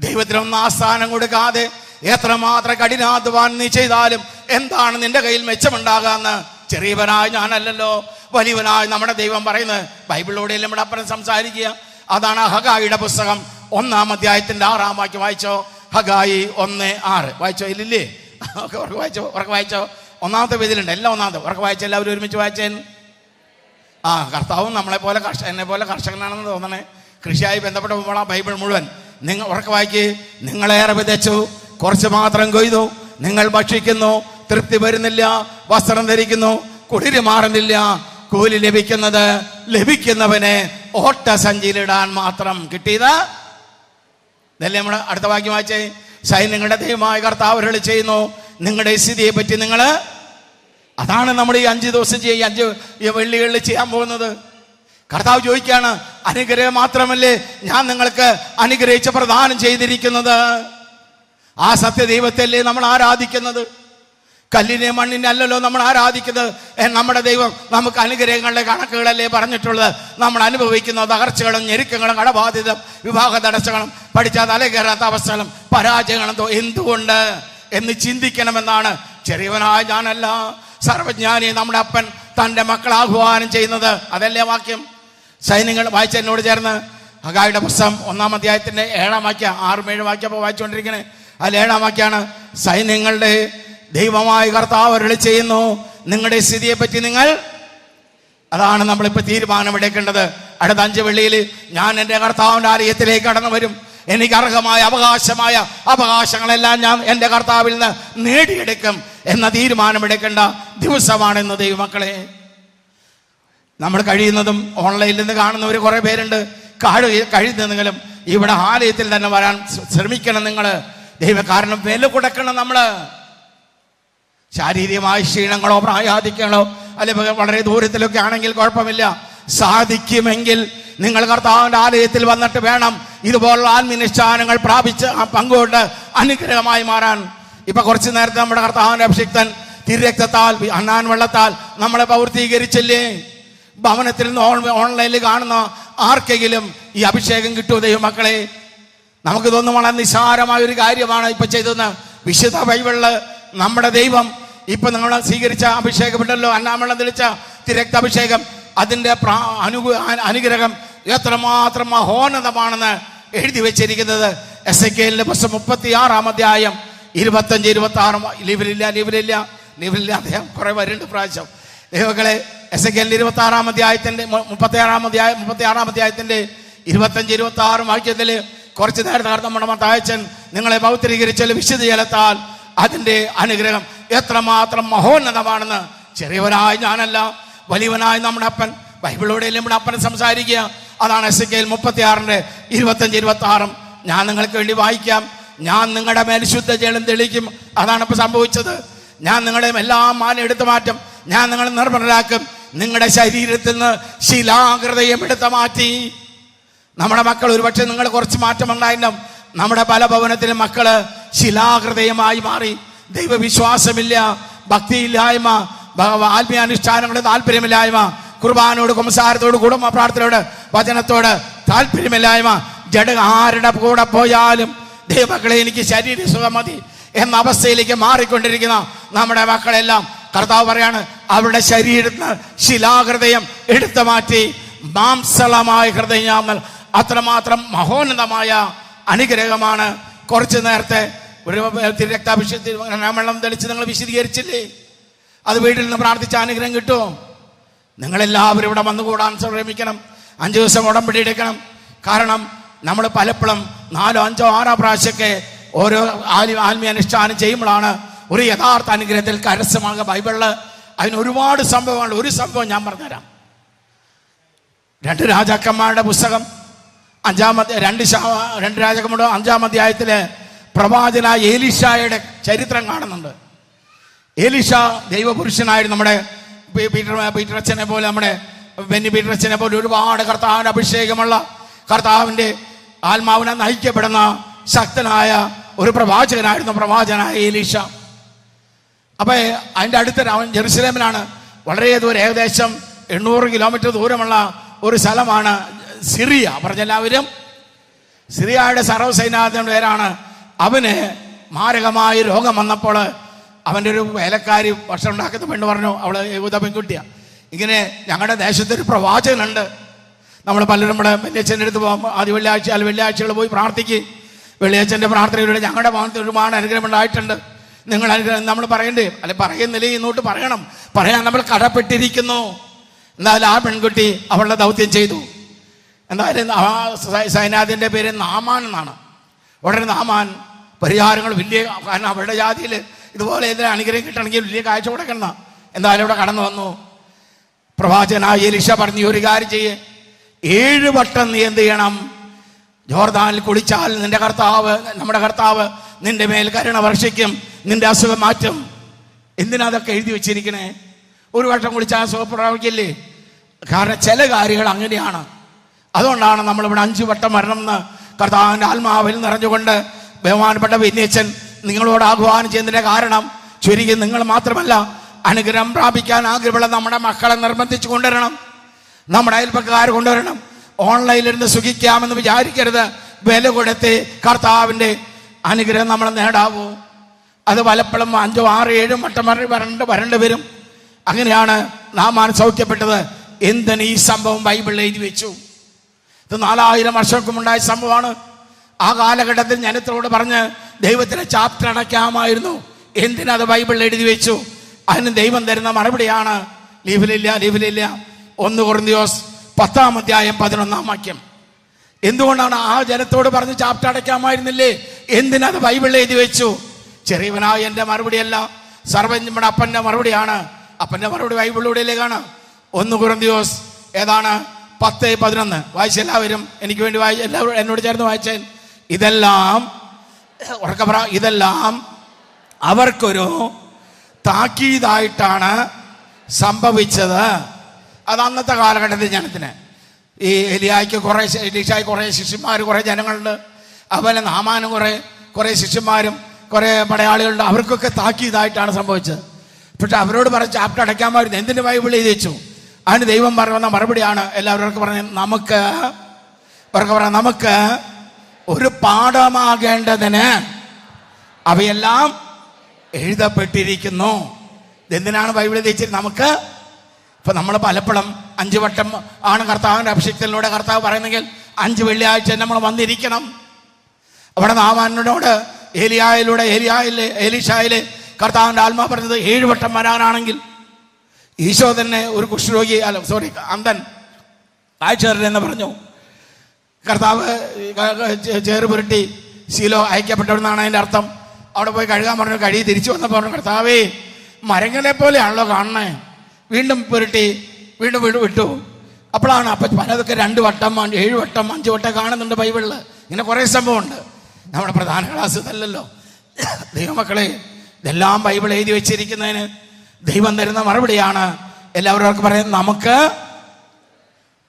ദൈവത്തിനൊന്നും ആസ്ഥാനം കൊടുക്കാതെ എത്രമാത്രം കഠിനാധ്വാനം നീ ചെയ്താലും എന്താണ് നിന്റെ കയ്യിൽ മെച്ചമുണ്ടാകാന്ന് ചെറിയവനായ ഞാനല്ലല്ലോ, വലിയവനായ നമ്മുടെ ദൈവം പറയുന്നത്. ബൈബിളിലൂടെ നമ്മുടെ അപ്പൻ സംസാരിക്കുക. അതാണ് ഹഗായിയുടെ പുസ്തകം 1-ാം അധ്യായത്തിന്റെ 6-ാം വാക്യം വായിച്ചോ. ഹഗായി 1:6 വായിച്ചോ? ഇല്ലേ? ഉറക്കെ വായിച്ചോ. 1-ാമത്തെ പേജിലുണ്ട്. എല്ലാം 1-ാമത്തെ. ഉറക്കെ വായിച്ച എല്ലാവരും ഒരുമിച്ച് വായിച്ചേ. കർത്താവും നമ്മളെ പോലെ എന്നെ പോലെ കർഷകനാണെന്ന് തോന്നണേ. കൃഷിയായി ബന്ധപ്പെട്ട ബൈബിൾ മുഴുവൻ നിങ്ങൾ ഉറക്കെ വായിക്ക്. നിങ്ങളേറെ വിതച്ചു, കുറച്ച് മാത്രം കൊയ്തു. നിങ്ങൾ ഭക്ഷിക്കുന്നു, തൃപ്തി വരുന്നില്ല. വസ്ത്രം ധരിക്കുന്നു, കുളിര് മാറുന്നില്ല. കൂലി ലഭിക്കുന്നവനെ ഓട്ട സഞ്ചിയിലിടാൻ മാത്രം കിട്ടിയത്. ഇതല്ലേ നമ്മുടെ അടുത്ത വാക്യം വായിച്ചേ. സൈന്യങ്ങളുടെ ദൈവമായ കർത്താവ് അരുളി ചെയ്യുന്നു, നിങ്ങളുടെ സ്ഥിതിയെ പറ്റി നിങ്ങൾ. അതാണ് നമ്മൾ ഈ 5 ദിവസം ഈ 5 വെള്ളികളിൽ ചെയ്യാൻ പോകുന്നത്. കർത്താവ് ചോദിക്കുകയാണ്, അനുഗ്രഹം മാത്രമല്ലേ ഞാൻ നിങ്ങൾക്ക് അനുഗ്രഹിച്ച് പ്രദാനം ചെയ്തിരിക്കുന്നത്? ആ സത്യദൈവത്തല്ലേ നമ്മൾ ആരാധിക്കുന്നത്? കല്ലിനെ മണ്ണിനെ അല്ലല്ലോ നമ്മൾ ആരാധിക്കുന്നത്. നമ്മുടെ ദൈവം നമുക്ക് അനുഗ്രഹങ്ങളുടെ കണക്കുകളല്ലേ പറഞ്ഞിട്ടുള്ളത്. നമ്മൾ അനുഭവിക്കുന്ന തകർച്ചകളും ഞെരുക്കങ്ങളും കടബാധിതം വിവാഹ തടസ്സങ്ങളും പഠിച്ചാൽ തല കയറാത്ത അവസ്ഥകളും പരാജയങ്ങളും എന്തുകൊണ്ട് എന്ന് ചിന്തിക്കണമെന്നാണ് ചെറിയവനായ ഞാനല്ല സർവജ്ഞാനി നമ്മുടെ അപ്പൻ തൻ്റെ മക്കളെ ആഹ്വാനം ചെയ്യുന്നത്. അതല്ലേ വാക്യം. സൈന്യങ്ങൾ വായിച്ച എന്നോട് ചേർന്ന് ഹഗായിയുടെ പുസ്തകം 1-ാം അധ്യായത്തിന്റെ 7-ാം വാക്യം, 6-7 വാക്യം അപ്പോൾ വായിച്ചുകൊണ്ടിരിക്കണേ. അതിൽ 7-ാം വാക്യാണ്, സൈന്യങ്ങളുടെ ദൈവമായ കർത്താവ് അരുളി ചെയ്യുന്നു, നിങ്ങളുടെ സ്ഥിതിയെ പറ്റി നിങ്ങൾ. അതാണ് നമ്മളിപ്പോൾ തീരുമാനമെടുക്കേണ്ടത്. അടുത്ത 5 വെള്ളിയിൽ ഞാൻ എൻ്റെ കർത്താവിൻ്റെ ആലയത്തിലേക്ക് കടന്നു വരും. എനിക്ക് അർഹമായ അവകാശങ്ങളെല്ലാം ഞാൻ എൻ്റെ കർത്താവിൽ നിന്ന് നേടിയെടുക്കും എന്ന തീരുമാനമെടുക്കേണ്ട ദിവസമാണെന്ന് ദൈവമക്കളെ. നമ്മൾ കഴിയുന്നതും ഓൺലൈനിൽ നിന്ന് കാണുന്നവർ കുറേ പേരുണ്ട്. കഴിയുന്നതെങ്കിലും ഇവിടെ ആലയത്തിൽ തന്നെ വരാൻ ശ്രമിക്കണം നിങ്ങൾ. കാരണം വില കൊടുക്കണം നമ്മൾ. ശാരീരികമായ ക്ഷീണങ്ങളോ പ്രായാധിക്യങ്ങളോ അല്ലെങ്കിൽ വളരെ ദൂരത്തിലൊക്കെ ആണെങ്കിൽ കുഴപ്പമില്ല. സാധിക്കുമെങ്കിൽ നിങ്ങൾ കർത്താവിൻ്റെ ആലയത്തിൽ വന്നിട്ട് വേണം ഇതുപോലുള്ള ആത്മീയനിഷ്ഠാനങ്ങൾ പ്രാപിച്ച് പങ്കുകൊണ്ട് അനുഗ്രഹമായി മാറാൻ. ഇപ്പൊ കുറച്ചു നേരത്തെ നമ്മുടെ കർത്താവിന്റെ അഭിഷിക്തൻ തിരുരക്തത്താൽ അന്നാൻ വെള്ളത്താൽ നമ്മളെ പൗർത്തീകരിച്ചില്ലേ? ഭവനത്തിൽ നിന്ന് ഓൺലൈനിൽ കാണുന്ന ആർക്കെങ്കിലും ഈ അഭിഷേകം കിട്ടുമോ ദൈവമക്കളെ? നമുക്ക് തോന്നുന്നു വളരെ നിസ്സാരമായ ഒരു കാര്യമാണ് ഇപ്പൊ ചെയ്തതെന്ന്. വിശുദ്ധ ബൈബിളില് നമ്മുടെ ദൈവം ഇപ്പൊ നമ്മൾ സ്വീകരിച്ച അഭിഷേകമുണ്ടല്ലോ, അന്നാമള്ളം തെളിച്ച തിരക്താഭിഷേകം, അതിന്റെ അനുഗ്രഹം എത്രമാത്രം മഹോന്നതമാണെന്ന് എഴുതി വെച്ചിരിക്കുന്നത്. എസെക്കിയേലിന്റെ പുസ്തകം 36-ാം അധ്യായം 25-26 ലീവിലില്ല അദ്ദേഹം കുറെ വരുന്നുണ്ട് പ്രാവശ്യം. ദൈവങ്ങളെ, എസെക്കിയേലിന്റെ 26-ാം അധ്യായത്തിന്റെ 36-ാം അധ്യായത്തിന്റെ 25-26 വാക്യത്തില് കുറച്ച് നേരത്തെ നമ്മുടെ മത്തായച്ചൻ നിങ്ങളെ പൗത്രീകരിച്ചാൽ വിശുദ്ധ ജലത്താൽ അതിന്റെ അനുഗ്രഹം എത്രമാത്രം മഹോന്നതമാണെന്ന് ചെറിയവനായ ഞാനല്ല, വലിയവനായ നമ്മുടെ അപ്പൻ ബൈബിളിലൂടെ നമ്മുടെ അപ്പൻ സംസാരിക്കുക. അതാണ് എസെക്കിയേൽ 36-ന്റെ 25-26. ഞാൻ നിങ്ങൾക്ക് വേണ്ടി വായിക്കാം. ഞാൻ നിങ്ങളുടെ മേൽ ശുദ്ധ ജലം തെളിക്കും. അതാണ് ഇപ്പൊ സംഭവിച്ചത്. ഞാൻ നിങ്ങളുടെ എല്ലാ മാനം എടുത്തു മാറ്റും. ഞാൻ നിങ്ങളെ നിർമ്മലരാക്കും. നിങ്ങളുടെ ശരീരത്തിൽ നിന്ന് ശിലാകൃതയും എടുത്തു മാറ്റി. നമ്മുടെ മക്കൾ ഒരുപക്ഷെ നിങ്ങൾ കുറച്ച് മാറ്റം ഉണ്ടായിട്ടുണ്ടാവും. നമ്മുടെ പല ഭവനത്തിലും മക്കള് ശിലാകൃതയമായി മാറി. ദൈവവിശ്വാസമില്ല, ഭക്തിയില്ലായ്മ, ആത്മീയാനുഷ്ഠാനങ്ങളുടെ താല്പര്യമില്ലായ്മ, കുർബാനോട് കുമ്പസാരത്തോട് കുടുംബ പ്രാർത്ഥനയോട് വചനത്തോട് താല്പര്യമില്ലായ്മ, ആരുടെ കൂടെ പോയാലും ദൈവമക്കളെ എനിക്ക് ശരീരസുഖം മതി എന്ന അവസ്ഥയിലേക്ക് മാറിക്കൊണ്ടിരിക്കുന്ന നമ്മുടെ മക്കളെല്ലാം കർത്താവ് പറയാണ്, അവരുടെ ശരീരത്തിന് ശിലാഹൃദയം എടുത്തു മാറ്റി മാംസളമായ ഹൃദയം. അത്രമാത്രം മഹോന്നതമായ അനുഗ്രഹമാണ്. കുറച്ചു നേരത്തെ ഒരു രക്താഭിഷേകത്തിൽ വെള്ളം തെളിച്ച് നിങ്ങൾ വിശദീകരിച്ചില്ലേ? അത് വീട്ടിൽ നിന്ന് പ്രാർത്ഥിച്ച അനുഗ്രഹം കിട്ടുമോ? നിങ്ങളെല്ലാവരും ഇവിടെ വന്നുകൂടാൻ ശ്രമിക്കണം. 5 ദിവസം ഉടമ്പടി എടുക്കണം. കാരണം നമ്മൾ പലപ്പോഴും 4, 5, 6 പ്രാവശ്യമൊക്കെ ഓരോ ആത്മീയ അനുഷ്ഠാനം ചെയ്യുമ്പോഴാണ് ഒരു യഥാർത്ഥ അനുഗ്രഹത്തിൽ കരസ്ഥമാകുക. ബൈബിളില് അതിന് ഒരുപാട് സംഭവങ്ങൾ. ഒരു സംഭവം ഞാൻ പറഞ്ഞുതരാം. 2 രാജാക്കന്മാരുടെ പുസ്തകം 2 രാജാക്കന്മാരുടെ 5-ാം അധ്യായത്തില് പ്രവാചകനായ ഏലീശായുടെ ചരിത്രം കാണുന്നുണ്ട്. ഏലീശ ദൈവപുരുഷനായിരുന്നു. നമ്മുടെ പീറ്റർ അച്ഛനെ പോലെ, നമ്മുടെ ബെന്നി പീറ്റർ അച്ഛനെ പോലെ ഒരുപാട് കർത്താവിൻ്റെ അഭിഷേകമുള്ള, കർത്താവിൻ്റെ ആത്മാവിനെ നയിക്കപ്പെടുന്ന ശക്തനായ ഒരു പ്രവാചകനായിരുന്നു പ്രവാചകനായ ഏലീശ. അപ്പോൾ അതിൻ്റെ അടുത്ത് അവൻ ജെറുസലേമിലാണ്. വളരെ ദൂരം, ഏകദേശം 800 കിലോമീറ്റർ ദൂരമുള്ള ഒരു സ്ഥലമാണ് സിറിയ. പറഞ്ഞെല്ലാവരും സിറിയയുടെ സർവ്വസൈന്യാധിപന്റെ പേരാണ്. അവന് മാരകമായ രോഗം വന്നപ്പോൾ അവൻ്റെ ഒരു വേലക്കാരി ഭക്ഷണം ഉണ്ടാക്കുന്ന പെണ്ണ് പറഞ്ഞു, അവൾ യഹൂദ പെൺകുട്ടിയാണ്, ഇങ്ങനെ ഞങ്ങളുടെ ദേശത്തൊരു പ്രവാചകനുണ്ട്. നമ്മൾ പലരും നമ്മുടെ വെള്ളിയച്ഛൻ്റെ അടുത്ത് പോകുമ്പോൾ ആദ്യ വെള്ളിയാഴ്ചകൾ പോയി പ്രാർത്ഥിക്കും. വെള്ളിയച്ഛൻ്റെ പ്രാർത്ഥനയിലൂടെ ഞങ്ങളുടെ ഭാഗത്ത് ഒരുപാട് അനുഗ്രഹം ഉണ്ടായിട്ടുണ്ട്. നിങ്ങൾ അനുഗ്രഹം നമ്മൾ പറയണ്ടേ? അല്ലെ, പറയുന്നില്ലേ? ഇങ്ങോട്ട് പറയാൻ നമ്മൾ കടപ്പെട്ടിരിക്കുന്നു. എന്തായാലും ആ പെൺകുട്ടി അവളുടെ ദൗത്യം ചെയ്തു. എന്തായാലും ആ സൈന്യാധിപൻ്റെ പേര് നാമാൻ എന്നാണ്. ഉടനെ നാമാൻ പരിഹാരങ്ങൾ വലിയ, കാരണം അവരുടെ ജാതിയിൽ ഇതുപോലെ ഏതെങ്കിലും അനുഗ്രഹം കിട്ടണമെങ്കിൽ വലിയ കാഴ്ച കൊടുക്കണം. എന്തായാലും ഇവിടെ കടന്നു വന്നു. പ്രവാചകനായ എലീശ പറഞ്ഞു, ഒരു കാര്യം ചെയ്യേ, 7 വട്ടം നീ എന്ത് ചെയ്യണം? ജോർദാനിൽ കുളിച്ചാൽ നമ്മുടെ കർത്താവ് നിന്റെ മേൽ കരുണ വർഷിക്കും, നിന്റെ അസുഖം മാറ്റും. എന്തിനാ അതൊക്കെ എഴുതി വെച്ചിരിക്കണേ? 1 വട്ടം കുളിച്ചാൽ സുഖപ്രാപിക്കില്ലേ? കാരണം ചില കാര്യങ്ങൾ അങ്ങനെയാണ്. അതുകൊണ്ടാണ് നമ്മളിവിടെ 5 വട്ടം വരണമെന്ന് കർത്താവിൻ്റെ ആത്മാവിൽ നിറഞ്ഞുകൊണ്ട് ബഹുമാനപ്പെട്ട വിന്യച്ചൻ നിങ്ങളോട് ആഹ്വാനം ചെയ്യുന്നതിൻ്റെ കാരണം, ചുരുക്കി നിങ്ങൾ മാത്രമല്ല, അനുഗ്രഹം പ്രാപിക്കാൻ ആഗ്രഹമുള്ള നമ്മുടെ മക്കളെ നിർബന്ധിച്ച് കൊണ്ടുവരണം, നമ്മുടെ അയൽപ്പക്കാർ കൊണ്ടുവരണം. ഓൺലൈനിലിരുന്ന് സുഖിക്കാമെന്ന് വിചാരിക്കരുത്. വില കൊടുത്ത് കർത്താവിൻ്റെ അനുഗ്രഹം നമ്മൾ നേടാവൂ. അത് പലപ്പോഴും 5, 6, 7 വട്ടം വരേണ്ടി വരും. അങ്ങനെയാണ് നാമാൻ സൗഖ്യപ്പെട്ടത്. എന്തിന് ഈ സംഭവം ബൈബിളിൽ എഴുതി വെച്ചു? ഇത് 4000 വർഷങ്ങൾക്കുമുണ്ടായ സംഭവമാണ്. ആ കാലഘട്ടത്തിൽ ജനത്തോട് പറഞ്ഞ് ദൈവത്തിലെ ചാപ്റ്റർ അടയ്ക്കാമായിരുന്നു. എന്തിനത് ബൈബിളിൽ എഴുതി വെച്ചു? അതിന് ദൈവം തരുന്ന മറുപടിയാണ് ലീവിലില്ല. 1 കൊറിന്ത്യസ് 10-ാം അധ്യായം 11-ാം വാക്യം. എന്തുകൊണ്ടാണ് ആ ജനത്തോട് പറഞ്ഞ് ചാപ്റ്റർ അടയ്ക്കാമായിരുന്നില്ലേ? എന്തിനത് ബൈബിളിൽ എഴുതി വെച്ചു? ചെറിയവനായ എൻ്റെ മറുപടിയല്ല, സർവ്വജ്ഞയുടെ അപ്പൻ്റെ മറുപടിയാണ്. അപ്പൻ്റെ മറുപടി ബൈബിളിലൂടെയാണ്. 1 കൊറിന്ത്യസ് ഏതാണ് 10-11 വായിച്ച എല്ലാവരും എനിക്ക് വേണ്ടി എല്ലാവരും എന്നോട് ചേർന്ന് വായിച്ചേൻ. ഇതെല്ലാം അവർക്കൊരു താക്കീതായിട്ടാണ് സംഭവിച്ചത്. അത് അന്നത്തെ കാലഘട്ടത്തിൽ ജനത്തിന്, ഈ എലീശായ്ക്ക് കുറേ ശിഷ്യന്മാർ, കുറേ ജനങ്ങളുണ്ട്. അതുപോലെ നാമാനും കുറേ ശിഷ്യന്മാരും കുറേ പടയാളികളുണ്ട്. അവർക്കൊക്കെ താക്കീതായിട്ടാണ് സംഭവിച്ചത്. പക്ഷെ അവരോട് പറഞ്ഞ ചാപ്റ്റർ അടയ്ക്കാമായിരുന്നു. എന്തിന് ബൈബിൾ എഴുതി വെച്ചു? അതിന് ദൈവം പറയുന്ന മറുപടിയാണ്. എല്ലാവരും പറഞ്ഞ നമുക്ക് ഒരു പാഠമാകേണ്ടതിന് അവയെല്ലാം എഴുതപ്പെട്ടിരിക്കുന്നു. എന്തിനാണ് ബൈബിൾ എഴുതി വെച്ചത്? നമുക്ക് ഇപ്പൊ നമ്മൾ പലപ്പോഴും 5 വട്ടം ആണ് കർത്താവിൻ്റെ അഭിഷേകത്തിലൂടെ കർത്താവ് പറയുന്നെങ്കിൽ 5 വെള്ളിയാഴ്ച നമ്മൾ വന്നിരിക്കണം. അവിടെ നാമാനോട് എലീശായിലെ കർത്താവിൻ്റെ ആത്മാ പറഞ്ഞത് 7 വട്ടം വരാനാണെങ്കിൽ, ഈശോ തന്നെ ഒരു കുഷ്ഠരോഗി അന്ധൻ കാഴ്ച പറഞ്ഞു. കർത്താവ് ചേറ് പുരട്ടി ശീലോ അയക്കപ്പെട്ടവരെന്നാണ് അതിൻ്റെ അർത്ഥം. അവിടെ പോയി കഴുകാൻ പറഞ്ഞു. കഴുകി തിരിച്ചു വന്നപ്പോൾ പറഞ്ഞു, കർത്താവേ, മരങ്ങളെ പോലെയാണല്ലോ കാണണേ. വീണ്ടും പുരട്ടി വീണ്ടും വിട്ടു. അപ്പോഴാണ് പലതൊക്കെ 2 വട്ടം 7 വട്ടം 5 വട്ടം കാണുന്നുണ്ട് ബൈബിളിൽ. ഇങ്ങനെ കുറേ സംഭവമുണ്ട്. നമ്മുടെ പ്രധാന ക്ലാസ് ഇതല്ലല്ലോ. ദൈവമക്കളെ, ഇതെല്ലാം ബൈബിൾ എഴുതി വെച്ചിരിക്കുന്നതിന് ദൈവം തരുന്ന മറുപടിയാണ്. എല്ലാവരും പറയാം, നമുക്ക്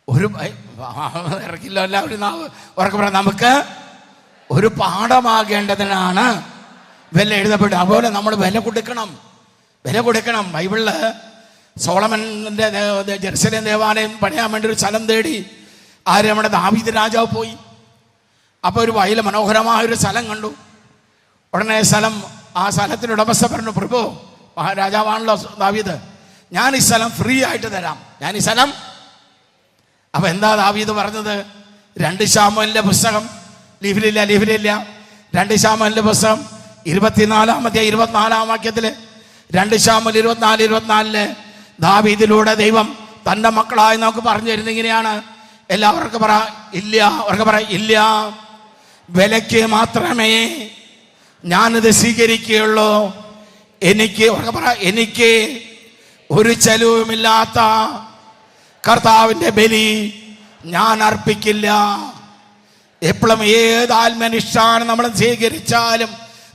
ഒരു ഇറക്കില്ല എല്ലാവരും ഉറക്കെ പറയാം, നമുക്ക് ഒരു പാഠമാകേണ്ടതിനാണ് വില എഴുതപ്പെട്ടത്. അതുപോലെ നമ്മൾ വില കൊടുക്കണം. ബൈബിളിൽ സോളമൻ്റെ ജെറുസലേം ദേവാലയം പണിയാൻ വേണ്ടി ഒരു സ്ഥലം തേടി നമ്മുടെ ദാവീദ് രാജാവ് പോയി. അപ്പോൾ ഒരു വയൽ മനോഹരമായൊരു സ്ഥലം കണ്ടു. ഉടനെ ആ സ്ഥലത്തിന് ഉടമസ്ഥ പറഞ്ഞു, പ്രഭു, മഹാരാജാവാണല്ലോ ദാവീദ്, ഞാൻ ഈ സ്ഥലം ഫ്രീ ആയിട്ട് തരാം. അപ്പൊ എന്താ ദാവീദ് പറഞ്ഞത്? 2 ശമൂവേലിന്റെ പുസ്തകം, ലീവിലില്ല 2 ശമൂവേലിന്റെ പുസ്തകം 24-ാം വാക്യത്തില് 2 ശമൂവേൽ 24 ദാവീദിലൂടെ ദൈവം തന്റെ മക്കളായി നമുക്ക് പറഞ്ഞു തരുന്നത് ഇങ്ങനെയാണ്. എല്ലാവർക്കും ഇല്ല, വിലയ്ക്ക് മാത്രമേ ഞാനിത് സ്വീകരിക്കുകയുള്ളൂ. എനിക്ക് ഒരു ചെലവുമില്ലാത്ത കർത്താവിൻ്റെ ബലി ഞാൻ അർപ്പിക്കില്ല. എപ്പോഴും ഏത് ആത്മനിഷ്ഠാനം നമ്മൾ സ്വീകരിച്ചാലും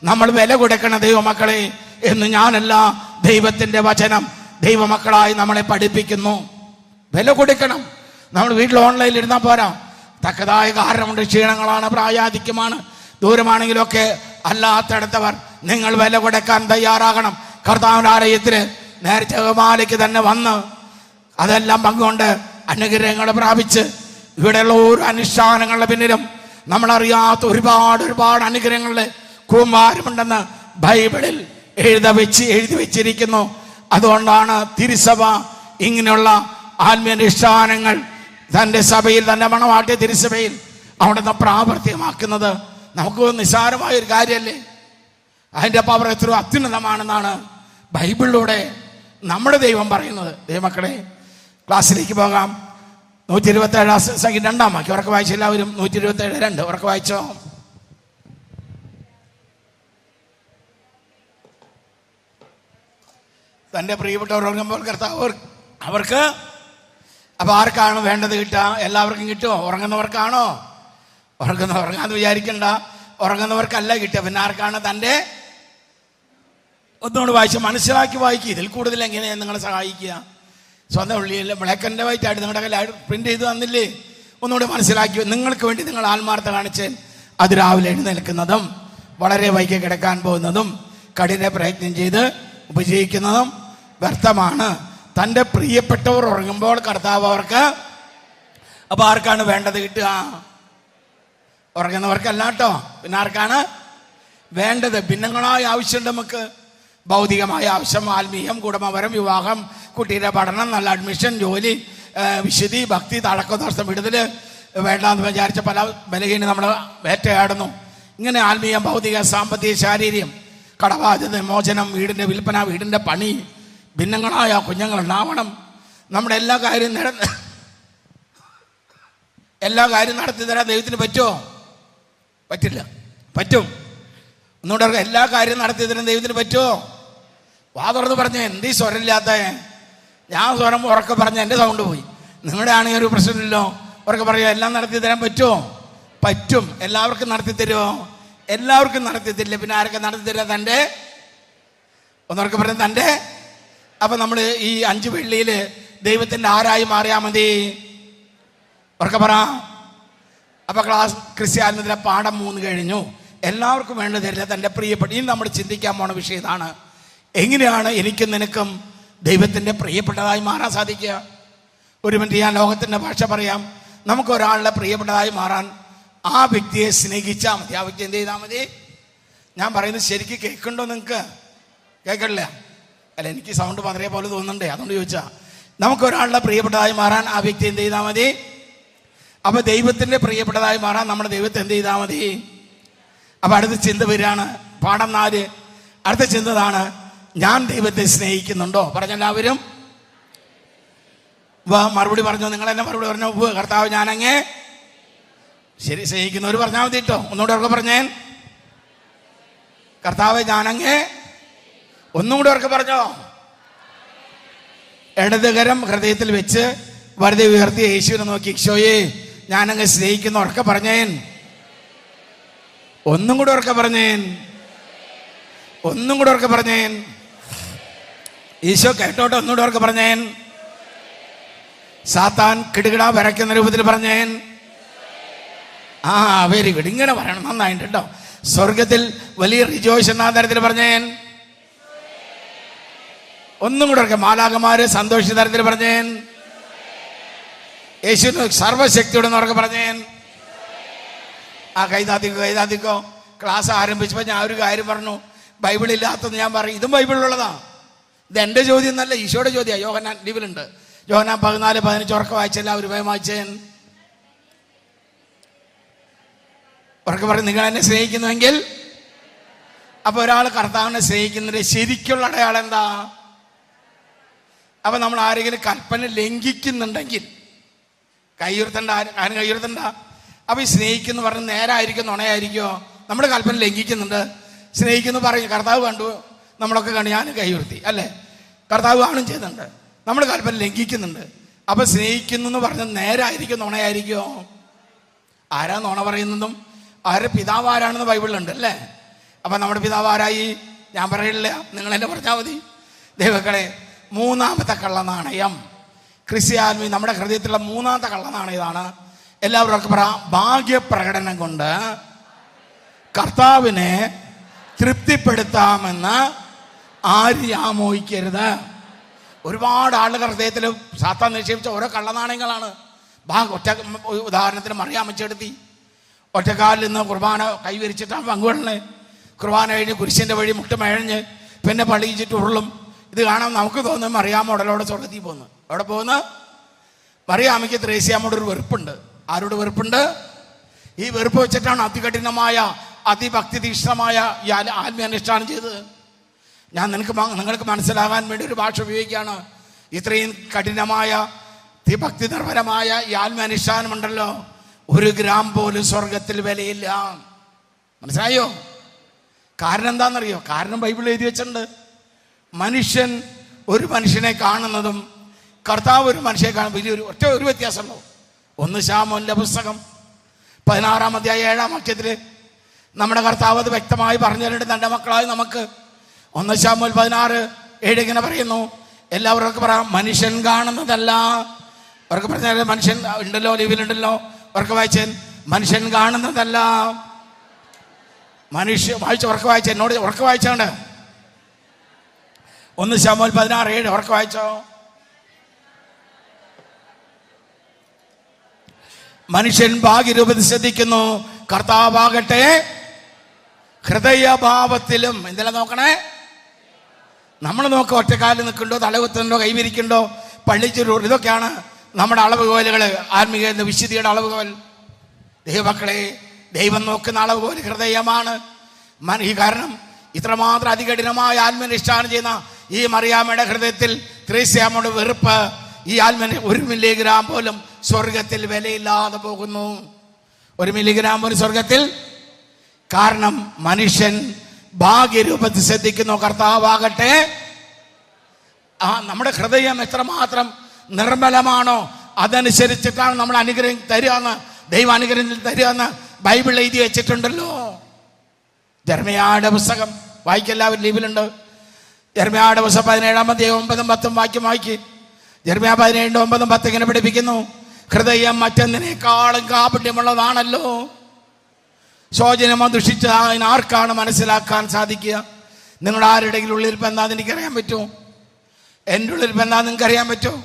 നമ്മൾ വില കൊടുക്കണം ദൈവമക്കളെ എന്ന് ഞാനല്ല, ദൈവത്തിൻ്റെ വചനം ദൈവമക്കളായി നമ്മളെ പഠിപ്പിക്കുന്നു. വില കൊടുക്കണം. നമ്മൾ വീട്ടിൽ ഓൺലൈനിൽ ഇരുന്നാൽ പോരാ. തക്കതായ കാരണമുണ്ട്, ക്ഷീണങ്ങളാണ്, പ്രായാധിക്യമാണ്, ദൂരമാണെങ്കിലൊക്കെ അല്ലാത്തടുത്തവർ നിങ്ങൾ വില കൊടുക്കാൻ തയ്യാറാകണം. കർത്താവിൻ്റെ ആലയത്തിൽ നേരത്തെ ജപമാലയ്ക്ക് തന്നെ വന്ന് അതെല്ലാം പങ്കുകൊണ്ട് അനുഗ്രഹങ്ങൾ പ്രാപിച്ച് ഇവിടെയുള്ള ഓരോ അനുഷ്ഠാനങ്ങളുടെ പിന്നിലും നമ്മളറിയാത്ത ഒരുപാട് അനുഗ്രഹങ്ങളുടെ കൂമ്പാരമുണ്ടെന്ന് ബൈബിളിൽ എഴുതി വെച്ചിരിക്കുന്നു. അതുകൊണ്ടാണ് തിരുസഭ ഇങ്ങനെയുള്ള ആത്മീയാനുഷ്ഠാനങ്ങൾ തൻ്റെ സഭയിൽ, തൻ്റെ മണവാട്ടിയ തിരുസഭയിൽ അവിടുന്ന് പ്രാവർത്തികമാക്കുന്നത്. നമുക്ക് നിസ്സാരമായൊരു കാര്യമല്ലേ? അതിൻ്റെ പവർ എത്രയോ അത്യുന്നതമാണെന്നാണ് ബൈബിളിലൂടെ നമ്മുടെ ദൈവം പറയുന്നത്. ദൈവമക്കളെ, ക്ലാസ്സിലേക്ക് പോകാം. 127 രണ്ടാം വാക്യം ഉറക്കെ വായിച്ചു എല്ലാവരും. 127:2 ഉറക്കെ വായിച്ചോ. തൻ്റെ പ്രിയപ്പെട്ടവർ ഉറങ്ങുമ്പോൾ കർത്താവ് അവർക്ക്, അപ്പോൾ ആർക്കാണ് വേണ്ടത് കിട്ടുക? എല്ലാവർക്കും കിട്ടുമോ? ഉറങ്ങുന്നവർക്കാണോ? ഉറങ്ങാന്ന് വിചാരിക്കണ്ട. ഉറങ്ങുന്നവർക്കല്ല കിട്ടുക. പിന്നെ ആർക്കാണ്? തൻ്റെ, ഒന്നുകൂടി വായിച്ച് മനസ്സിലാക്കി വായിക്കുക. ഇതിൽ കൂടുതൽ എങ്ങനെയാണ് നിങ്ങളെ സഹായിക്കുക? സ്വന്തം ഉള്ളിൽ ബ്ലാക്ക് ആൻഡ് വൈറ്റ് ആയിട്ട് നിങ്ങളുടെ കയ്യിൽ പ്രിന്റ് ചെയ്ത് തന്നില്ലേ? ഒന്നുകൂടി മനസ്സിലാക്കി. നിങ്ങൾക്ക് വേണ്ടി നിങ്ങൾ ആത്മാർത്ഥ കാണിച്ച് അതിരാവിലെ എഴുന്നേൽക്കുന്നതും വളരെ വൈകി കിടക്കാൻ പോകുന്നതും കഠിന പ്രയത്നം ചെയ്ത് ഉപജയിക്കുന്നതും വ്യർത്ഥമാണ്. തൻ്റെ പ്രിയപ്പെട്ടവർ ഉറങ്ങുമ്പോൾ കർത്താവ് അവർക്ക്, അപ്പോൾ ആർക്കാണ് വേണ്ടത് കിട്ടുക? ഉറങ്ങുന്നവർക്കല്ല കേട്ടോ. പിന്നെ ആർക്കാണ് വേണ്ടത്? ഭിന്നങ്ങളായ ആവശ്യമുണ്ട് നമുക്ക്. ഭൗതികമായ ആവശ്യം, ആത്മീയം, കുടുംബപരം, വിവാഹം, കുട്ടിയുടെ പഠനം, നല്ല അഡ്മിഷൻ, ജോലി, വിശുദ്ധി, ഭക്തി, തടക്കദോഷം, വിടുതൽ, വേണ്ടാന്ന് വിചാരിച്ച പല ബലഹീന നമ്മൾ വേട്ടയാടുന്നു. ഇങ്ങനെ ആത്മീയം, ഭൗതിക, സാമ്പത്തിക, ശാരീരികം, കടബാധ്യത മോചനം, വീടിൻ്റെ വിൽപ്പന, വീടിൻ്റെ പണി, ഭിന്നങ്ങളായ കുഞ്ഞുങ്ങൾ ഉണ്ടാവണം. നമ്മുടെ എല്ലാ കാര്യം നടത്തി തരാൻ ദൈവത്തിന് പറ്റുമോ? പറ്റില്ല. പറ്റും. ഒന്നുകൂടെ എല്ലാ കാര്യം നടത്തി തരാൻ ദൈവത്തിന് പറ്റുമോ? വാ തുറന്ന് പറഞ്ഞേ, എന്തീ സ്വരമില്ലാത്ത? ഞാൻ സ്വരം ഉറക്കെ പറഞ്ഞ എൻ്റെ സൗണ്ട് പോയി. നിങ്ങളുടെ ആണെങ്കിൽ ഒരു പ്രശ്നമില്ലല്ലോ. ഉറക്കെ പറയുക, എല്ലാം നടത്തി തരാൻ പറ്റുമോ? പറ്റും. എല്ലാവർക്കും നടത്തി തരുമോ? എല്ലാവർക്കും നടത്തി തരില്ല. പിന്നെ ആരൊക്കെ നടത്തി തരിക? തൻ്റെ, ഒന്നുറക്കെ പറഞ്ഞ തൻ്റെ. അപ്പം നമ്മൾ ഈ 5 വെള്ളിയിൽ ദൈവത്തിൻ്റെ ആരായി മാറിയാൽ മതി? ഉറക്കെ പറ. അപ്പം ക്രിസ്ത്യാനിയുടെ പാഠം 3 കഴിഞ്ഞു. എല്ലാവർക്കും വേണ്ടത് തരില്ല. തൻ്റെ പ്രിയപ്പെട്ട, ഇനി നമ്മൾ ചിന്തിക്കാൻ പോണ വിഷയം ഇതാണ്. എങ്ങനെയാണ് എനിക്കും നിനക്കും ദൈവത്തിൻ്റെ പ്രിയപ്പെട്ടതായി മാറാൻ സാധിക്കുക? ഒരു മിനിറ്റ് ഞാൻ ലോകത്തിൻ്റെ ഭാഷ പറയാം. നമുക്ക് ഒരാളുടെ പ്രിയപ്പെട്ടതായി മാറാൻ ആ വ്യക്തിയെ സ്നേഹിച്ചാൽ മതി. ആ വ്യക്തി എന്ത് ചെയ്താൽ മതി? ഞാൻ പറയുന്നത് ശരിക്കും കേൾക്കണ്ടോ? നിങ്ങൾക്ക് കേൾക്കണില്ല? അല്ല, എനിക്ക് സൗണ്ട് വളരെ പോലെ തോന്നുന്നുണ്ടേ, അതുകൊണ്ട് ചോദിച്ചാൽ. നമുക്ക് ഒരാളുടെ പ്രിയപ്പെട്ടതായി മാറാൻ ആ വ്യക്തി എന്ത് ചെയ്താൽ മതി? അപ്പോൾ ദൈവത്തിൻ്റെ പ്രിയപ്പെട്ടതായി മാറാൻ നമ്മുടെ ദൈവത്തെ എന്ത് ചെയ്താൽ മതി? അപ്പം അടുത്ത ചിന്ത വരികയാണ്. പാഠം 4. അടുത്ത ചിന്ത ഇതാണ്: ഞാൻ ദൈവത്തെ സ്നേഹിക്കുന്നുണ്ടോ? പറഞ്ഞെല്ലാവരും മറുപടി പറഞ്ഞു. നിങ്ങൾ എന്നെ മറുപടി പറഞ്ഞു. കർത്താവ് ഞാനങ്ങേ ശരി സ്നേഹിക്കുന്നവർ പറഞ്ഞാൽ മതി കേട്ടോ. ഒന്നുകൂടെ ഉറക്കെ പറഞ്ഞേൻ. കർത്താവ് ഞാനങ്ങേ. ഒന്നും കൂടെ ഉറക്കെ പറഞ്ഞോ. ഇടതുകരം ഹൃദയത്തിൽ വെച്ച് വെറുതെ ഉയർത്തി യേശുവിനെ നോക്കി, ഈശോയെ ഞാനങ്ങ് സ്നേഹിക്കുന്ന ഉറക്കെ പറഞ്ഞേൻ. ഒന്നും കൂടെ ഉറക്കെ പറഞ്ഞേൻ. ഒന്നും കൂടെ ഉറക്കെ പറഞ്ഞേൻ. ഈശോ കേട്ടോട്ടെ. ഒന്നുകൂടെ ഉറക്കെ പറഞ്ഞേൻ. സാത്താൻ കിടുകിട വരയ്ക്കുന്ന രൂപത്തിൽ പറഞ്ഞേൻ. Very good. ഇങ്ങനെ പറയണം. നന്നായിട്ട് കേട്ടോ. സ്വർഗത്തിൽ വലിയ റിജോയ്സ് എന്ന തരത്തിൽ പറഞ്ഞേൻ. ഒന്നും കൂടെ ഉറക്കെ. മാലാഖമാര് സന്തോഷിച്ച തരത്തിൽ പറഞ്ഞേൻ. യേശുവിന് സർവശക്തിയുടെ ഉറക്കെ പറഞ്ഞേൻ. കൈതാത്തിക്കോ. ക്ലാസ് ആരംഭിച്ചപ്പോൾ ഞാൻ ഒരു കാര്യം പറഞ്ഞു. ബൈബിളില്ലാത്തത് ഞാൻ പറയും. ഇതും ബൈബിളിലുള്ളതാ. ഇത് എൻ്റെ ചോദ്യം എന്നല്ല, ഈശോയുടെ ചോദ്യമാണ്. യോഹന്നാൻ ലീവിലുണ്ട്. യോഹന്നാൻ 14:15 ഉറക്കെ വായിച്ചല്ല. ഒരു ഭയം വായിച്ചേൻ. ഉറക്കെ പറയും, നിങ്ങൾ എന്നെ സ്നേഹിക്കുന്നുവെങ്കിൽ. അപ്പൊ ഒരാൾ കർത്താവിനെ സ്നേഹിക്കുന്നതിന്റെ ശരിക്കുള്ള അടയാളം എന്താ? അപ്പൊ നമ്മൾ ആരെങ്കിലും കൽപ്പന ലംഘിക്കുന്നുണ്ടെങ്കിൽ കൈയുയർത്തണ്ട. ആരും കൈയുയർത്തണ്ട. അപ്പൊ ഈ സ്നേഹിക്കുന്ന പറഞ്ഞ് നേരായിരിക്കും നുണയായിരിക്കോ? നമ്മൾ കൽപ്പന ലംഘിക്കുന്നുണ്ട്. സ്നേഹിക്കുന്നു പറയും. കർത്താവ് കണ്ടു, നമ്മളൊക്കെ കണ്ടു, ഞാൻ കൈയുയർത്തി അല്ലേ? കർത്താവ് കാണും ചെയ്യുന്നുണ്ട്. നമ്മൾ കൽപ്പന ലംഘിക്കുന്നുണ്ട്. അപ്പം സ്നേഹിക്കുന്നു എന്ന് പറഞ്ഞത് നേരായിരിക്കും നുണയായിരിക്കുമോ? ആരാ നുണ പറയുന്നതും ആരുടെ പിതാവ് ആരാണെന്ന് ബൈബിളിലുണ്ട് അല്ലേ? അപ്പം നമ്മുടെ പിതാവ് ആരായി? ഞാൻ പറയില്ല, നിങ്ങളെന്നെ പറഞ്ഞാൽ മതി. ദൈവങ്ങളെ, മൂന്നാമത്തെ കള്ളനാണയം ക്രിസ്ത്യാനി നമ്മുടെ ഹൃദയത്തിലുള്ള മൂന്നാമത്തെ കള്ളനാണയം ഇതാണ്. എല്ലാവർക്കും പറ, ഭാഗ്യപ്രകടനം കൊണ്ട് കർത്താവിനെ തൃപ്തിപ്പെടുത്താമെന്ന് ആരും ആമോഹിക്കരുത്. ഒരുപാട് ആളുകളുടെ ഹൃദയത്തിൽ സാത്താൻ നിക്ഷേപിച്ച ഓരോ കള്ളനാണയങ്ങളാണ്. ഒറ്റ ഉദാഹരണത്തിന് മറിയാമ്മച്ചെടുത്തി ഒറ്റക്കാലിൽ നിന്ന് കുർബാന കൈവരിച്ചിട്ടാണ് പങ്കുകൊള്ളണേ. കുർബാന കഴിഞ്ഞ് കുരിശിൻ്റെ വഴി മുട്ടുമഴഞ്ഞ് പിന്നെ പള്ളിയിച്ചിട്ട് ഉരുളും. ഇത് കാണാൻ നമുക്ക് തോന്നും മറിയാമ്മ ഉടലോടെ സ്വർഗത്തിൽ പോകുന്നു. അവിടെ പോകുന്ന മറിയാമ്മയ്ക്ക് ത്രേസ്യാമ്മയോട് ഒരു വെറുപ്പുണ്ട്. ആരോട് വെറുപ്പുണ്ട്? ഈ വെറുപ്പ് വെച്ചിട്ടാണ് അതികഠിനമായ അതിഭക്തി തീക്ഷ്ണമായ ഈ ആത്മീയാനുഷ്ഠാനം ചെയ്തത്. ഞാൻ നിങ്ങൾക്ക് മനസ്സിലാകാൻ വേണ്ടി ഒരു ഭാഷ ഉപയോഗിക്കുകയാണ്. ഇത്രയും കഠിനമായ ഭക്തി നിർഭരമായ ഈ ആത്മീയാനുഷ്ഠാനമുണ്ടല്ലോ, 1 ഗ്രാം പോലും സ്വർഗത്തിൽ വിലയില്ല. മനസ്സിലായോ? കാരണം എന്താണെന്നറിയോ? കാരണം ബൈബിൾ എഴുതി വെച്ചിട്ടുണ്ട്. ഒരു മനുഷ്യനെ കാണുന്നതും കർത്താവ് ഒരു മനുഷ്യനെ കാണും വലിയൊരു ഒരു വ്യത്യാസമുണ്ടോ? 1 ശമൂവേലിന്റെ പുസ്തകം 16-ാം അധ്യായം 7-ാം വാക്യത്തിൽ നമ്മുടെ കർത്താവ് അത് വ്യക്തമായി പറഞ്ഞു തരുന്നുണ്ട്. തൻ്റെ മക്കളായി നമുക്ക് 1 ശമൂവേൽ 16:7 ഇങ്ങനെ പറയുന്നു. എല്ലാവർക്കും പറയാം, മനുഷ്യൻ കാണുന്നതല്ല. അവർക്ക് പറഞ്ഞാൽ മനുഷ്യൻ ഉണ്ടല്ലോ, ലീവിലുണ്ടല്ലോ, അവർക്ക് വായിച്ചൻ, മനുഷ്യൻ കാണുന്നതല്ല. ഉറക്കെ വായിച്ച എന്നോട് ഉറക്കെ വായിച്ചാണ്ട് 1 ശമൂവേൽ 16:7 ഉറക്കെ വായിച്ചോ. മനുഷ്യൻ ഭാഗ്യരൂപത്തിൽ ശ്രദ്ധിക്കുന്നു, കർത്താവാകട്ടെ ഹൃദയഭാവത്തിലും. എന്തെല്ലാം നോക്കണേ? നമ്മൾ നോക്കുക, ഒറ്റക്കാലിൽ നിൽക്കണ്ടോ, തലകുത്തുന്നുണ്ടോ, കൈവിരിക്കണ്ടോ, പള്ളിച്ചൊരു, ഇതൊക്കെയാണ് നമ്മുടെ അളവുകോലുകൾ. ആത്മീയ വിശുദ്ധിയുടെ അളവുകോൽ. ദൈവമക്കളെ, ദൈവം നോക്കുന്ന അളവുകോൽ ഹൃദയമാണ്. ഈ കാരണം ഇത്രമാത്രം അതികഠിനമായ ആത്മനിഷ്ഠാനം ചെയ്യുന്ന ഈ മറിയാമ്മയുടെ ഹൃദയത്തിൽ ത്രേസ്യാമ്മയുടെ വെറുപ്പ്, ഈ ആത്മന് 1 മില്ലിഗ്രാം പോലും സ്വർഗത്തിൽ വിലയില്ലാതെ പോകുന്നു. 1 മില്ലിഗ്രാം പോലും സ്വർഗത്തിൽ. കാരണം മനുഷ്യൻ ഭാഗ്യരൂപത്തിൽ ശ്രദ്ധിക്കുന്നു, കർത്താവാകട്ടെ. നമ്മുടെ ഹൃദയം എത്രമാത്രം നിർമ്മലമാണോ അതനുസരിച്ചിട്ടാണ് നമ്മൾ അനുഗ്രഹം തരികയെന്ന്, ദൈവം അനുഗ്രഹം തരികയെന്ന് ബൈബിൾ എഴുതി വെച്ചിട്ടുണ്ടല്ലോ. യെരമ്യായുടെ പുസ്തകം വായിക്കെല്ലാവരും ലീവിലുണ്ട്. യെരമ്യായുടെ പുസ്തകം 17-ാം അധ്യായം 9-ഉം 10-ഉം വാക്യം വായിക്ക്. യെരമ്യാ 17:9-10 ഇങ്ങനെ പഠിപ്പിക്കുന്നു. ഹൃദയം മറ്റൊന്നിനേക്കാളും കാപട്യമുള്ളതാണല്ലോ. ശോചനമോ ദുഷിച്ച ആർക്കാണ് മനസ്സിലാക്കാൻ സാധിക്കുക? നിങ്ങളുടെ ആരുടെയെങ്കിലും ഉള്ളിരിപ്പ് എന്താണെന്ന് എനിക്കറിയാൻ പറ്റുമോ? എൻ്റെ ഉള്ളിരിപ്പ് എന്താണെന്ന് നിങ്ങൾക്ക് അറിയാൻ പറ്റുമോ?